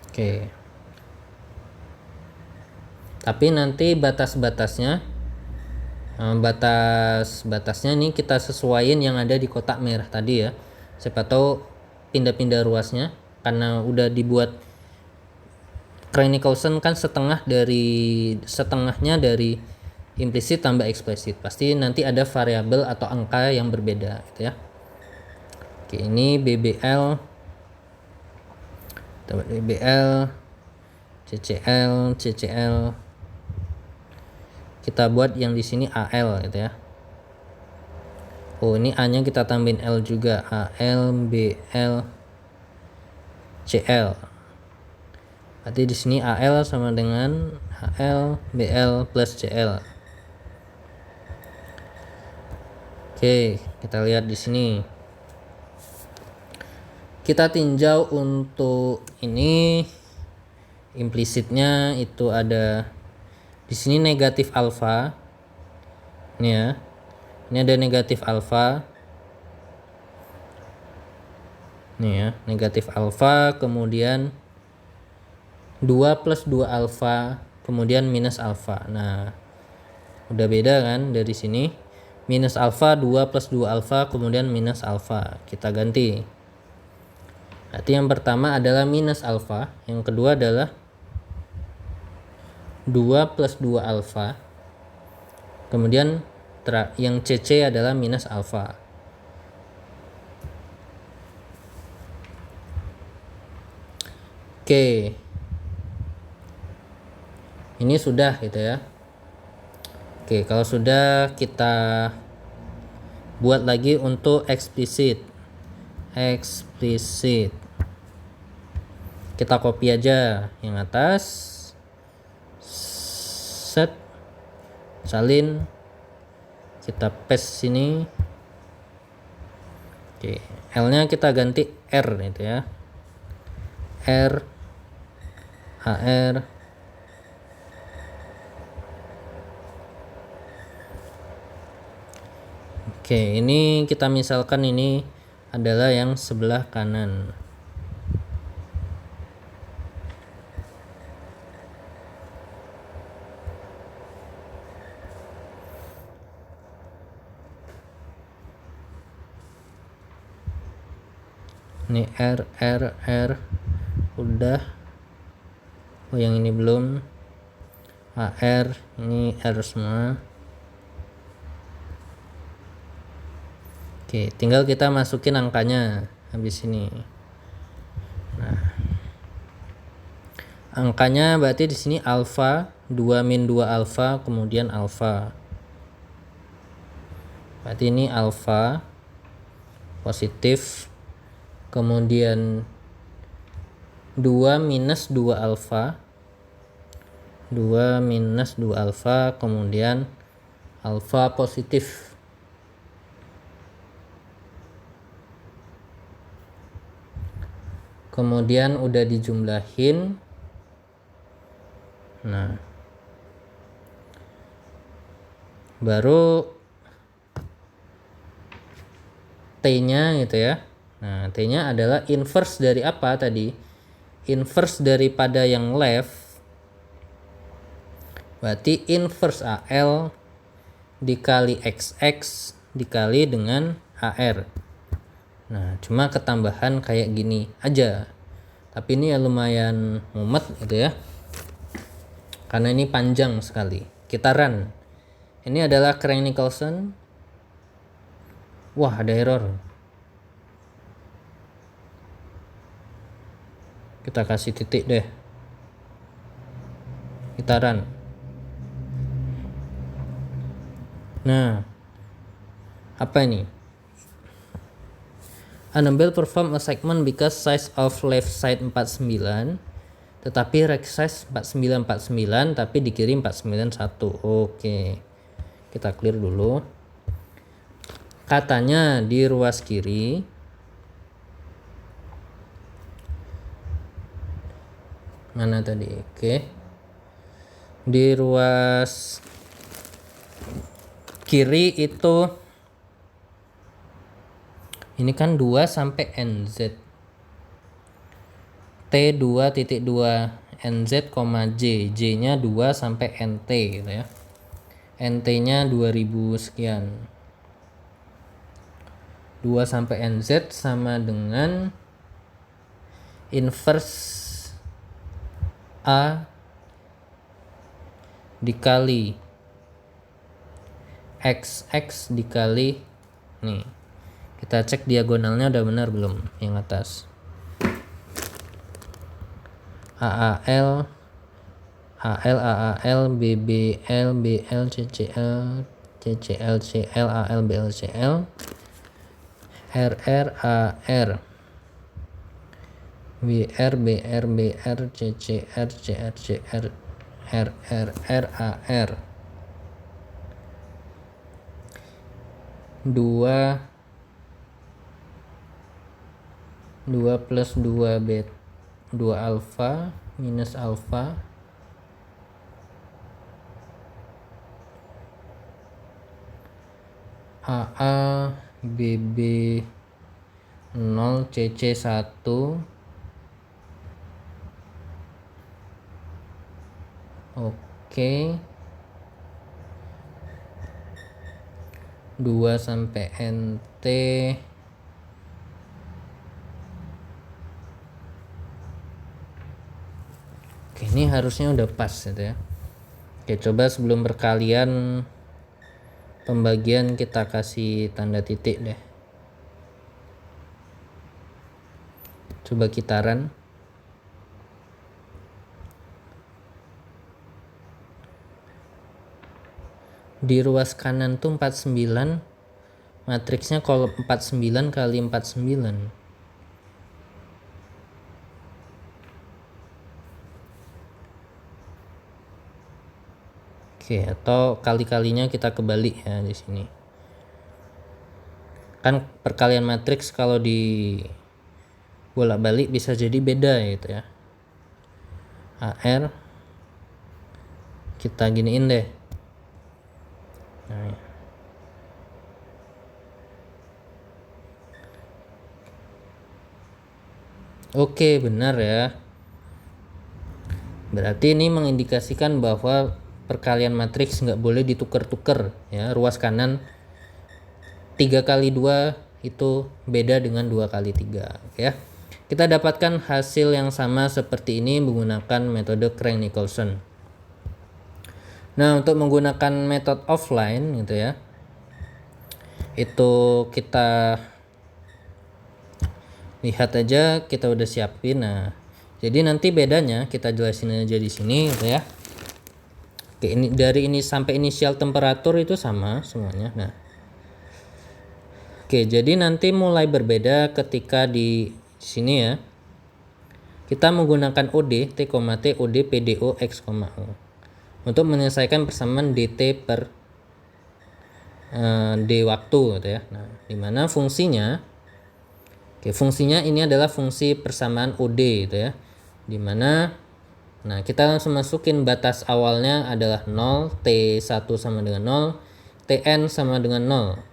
Oke. Tapi nanti batasnya ini kita sesuaiin yang ada di kotak merah tadi ya. Siapa tahu pindah-pindah ruasnya, karena udah dibuat Cranny-Carlson kan setengahnya dari implisit tambah eksplisit. Pasti nanti ada variabel atau angka yang berbeda gitu ya. Oke, ini BBL CCL kita buat yang di sini AL gitu ya. Oh, ini A nya kita tambahin L juga, AL BL CL. Berarti di sini AL sama dengan AL BL plus CL. Oke, kita lihat di sini. Kita tinjau untuk ini implisitnya itu ada di sini negatif alfa. Ini ya. Ini ada negatif alfa. Nih ya, negatif alfa, kemudian 2 plus 2 alfa, kemudian minus alfa. Nah, udah beda kan dari sini. Minus alfa, 2 plus 2 alfa, kemudian minus alfa. Kita ganti. Berarti yang pertama adalah minus alfa, yang kedua adalah 2 plus 2 alfa. Kemudian yang CC adalah minus alfa. Oke. Ini sudah gitu ya. Oke, kalau sudah kita buat lagi untuk eksplisit. Kita copy aja yang atas. Set. Salin. Kita paste sini. Oke, L-nya kita ganti R gitu ya. R AR Oke, ini kita misalkan ini adalah yang sebelah kanan. Ini R udah. Oh, yang ini belum. AR, ini R semua. Oke, tinggal kita masukin angkanya habis ini. Nah, angkanya berarti di sini alfa 2 min 2 alfa, kemudian alfa. Berarti ini alfa positif, kemudian 2 minus 2 alfa, 2 minus 2 alfa, kemudian alfa positif. Kemudian udah dijumlahin. Nah, baru T-nya gitu ya. Nah, T-nya adalah inverse dari apa tadi? Inverse daripada yang left. Berarti inverse AL dikali XX dikali dengan AR. Nah, cuma ketambahan kayak gini aja. Tapi ini ya lumayan mumet gitu ya. Karena ini panjang sekali. Kita run. Ini adalah Crank-Nicolson. Wah, ada error. Kita kasih titik deh. Kita run. Nah, apa ini? Annabelle perform a segment because size of left side 49, tetapi right size 4949 tapi dikirim 491. Oke. Kita clear dulu. Katanya di ruas kiri mana tadi? Oke. Di ruas kiri itu ini kan 2 sampai NZ. T2.2 NZ, J. J-nya 2 sampai NT gitu ya. NT-nya 2000 sekian. 2 sampai NZ sama dengan inverse A dikali XX dikali nih. Kita cek diagonalnya udah benar belum yang atas. AAL BBL BL CCL CCL CL AL BL CL RR AR WR BR BR CCR CR CR RR RAR 2 plus 2 bet 2 alfa minus alfa AA BB 0 CC 1 oke 2 sampai NT oke, ini harusnya udah pas gitu ya. Oke, coba sebelum perkalian pembagian kita kasih tanda titik deh. Coba kita run. Di ruas kanan tuh 49, matriksnya kolom 49 kali 49. Oke, atau kali-kalinya kita kebalik ya di sini. Kan perkalian matriks kalau di bolak-balik bisa jadi beda gitu ya. AR kita giniin deh. Nah, oke, benar ya. Berarti ini mengindikasikan bahwa perkalian matriks nggak boleh ditukar-tukar ya. Ruas kanan 3 kali 2 itu beda dengan 2 kali 3 ya. Kita dapatkan hasil yang sama seperti ini menggunakan metode Crank-Nicolson. Nah, untuk menggunakan metode offline gitu ya, itu kita lihat aja, kita udah siapin. Nah, jadi nanti bedanya kita jelasin aja di sini gitu ya. Oke, ini dari ini sampai inisial temperatur itu sama semuanya. Nah, oke, jadi nanti mulai berbeda ketika di sini ya. Kita menggunakan OD, T, T, OD, PDO, X, O. Untuk menyelesaikan persamaan DT per D waktu gitu ya. Nah, dimana fungsinya, oke, fungsinya ini adalah fungsi persamaan OD gitu ya. Dimana, nah kita langsung masukin batas awalnya adalah 0, T1 sama dengan 0, Tn sama dengan 0.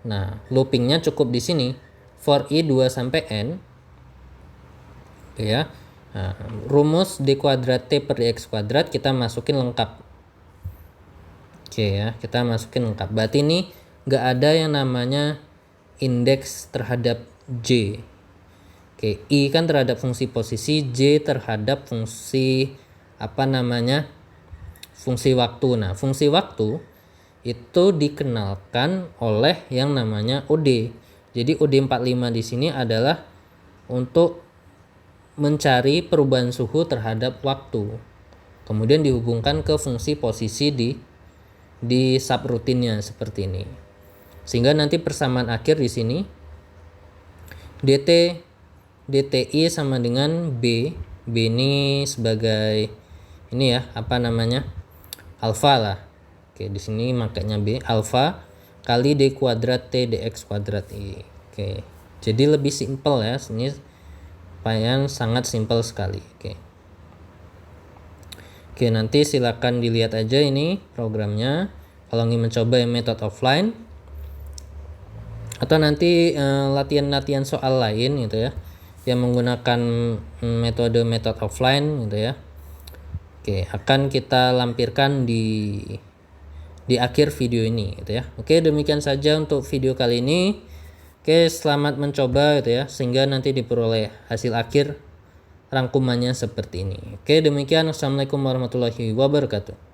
Nah, loopingnya cukup di sini for i 2 sampai n. Oke ya. Nah, rumus d kuadrat t per dx kuadrat kita masukin lengkap. Oke ya, kita masukin lengkap. Berarti ini nggak ada yang namanya indeks terhadap j. Oke, i kan terhadap fungsi posisi, j terhadap fungsi fungsi waktu. Nah, fungsi waktu itu dikenalkan oleh yang namanya OD. Jadi OD 45 di sini adalah untuk mencari perubahan suhu terhadap waktu. Kemudian dihubungkan ke fungsi posisi di subrutinnya seperti ini. Sehingga nanti persamaan akhir di sini DTI sama dengan B. B ini sebagai ini ya, alfa lah. Oke, di sini makanya B alfa kali D kuadrat T dx kuadrat I. Oke. Jadi lebih simpel ya, ini yang sangat simpel sekali. Oke, nanti silakan dilihat aja ini programnya kalau ingin mencoba yang metode offline atau nanti latihan-latihan soal lain gitu ya yang menggunakan metode offline gitu ya. Oke, akan kita lampirkan di akhir video ini gitu ya. Oke, demikian saja untuk video kali ini. Oke, selamat mencoba gitu ya, sehingga nanti diperoleh hasil akhir rangkumannya seperti ini. Oke, demikian. Assalamualaikum warahmatullahi wabarakatuh.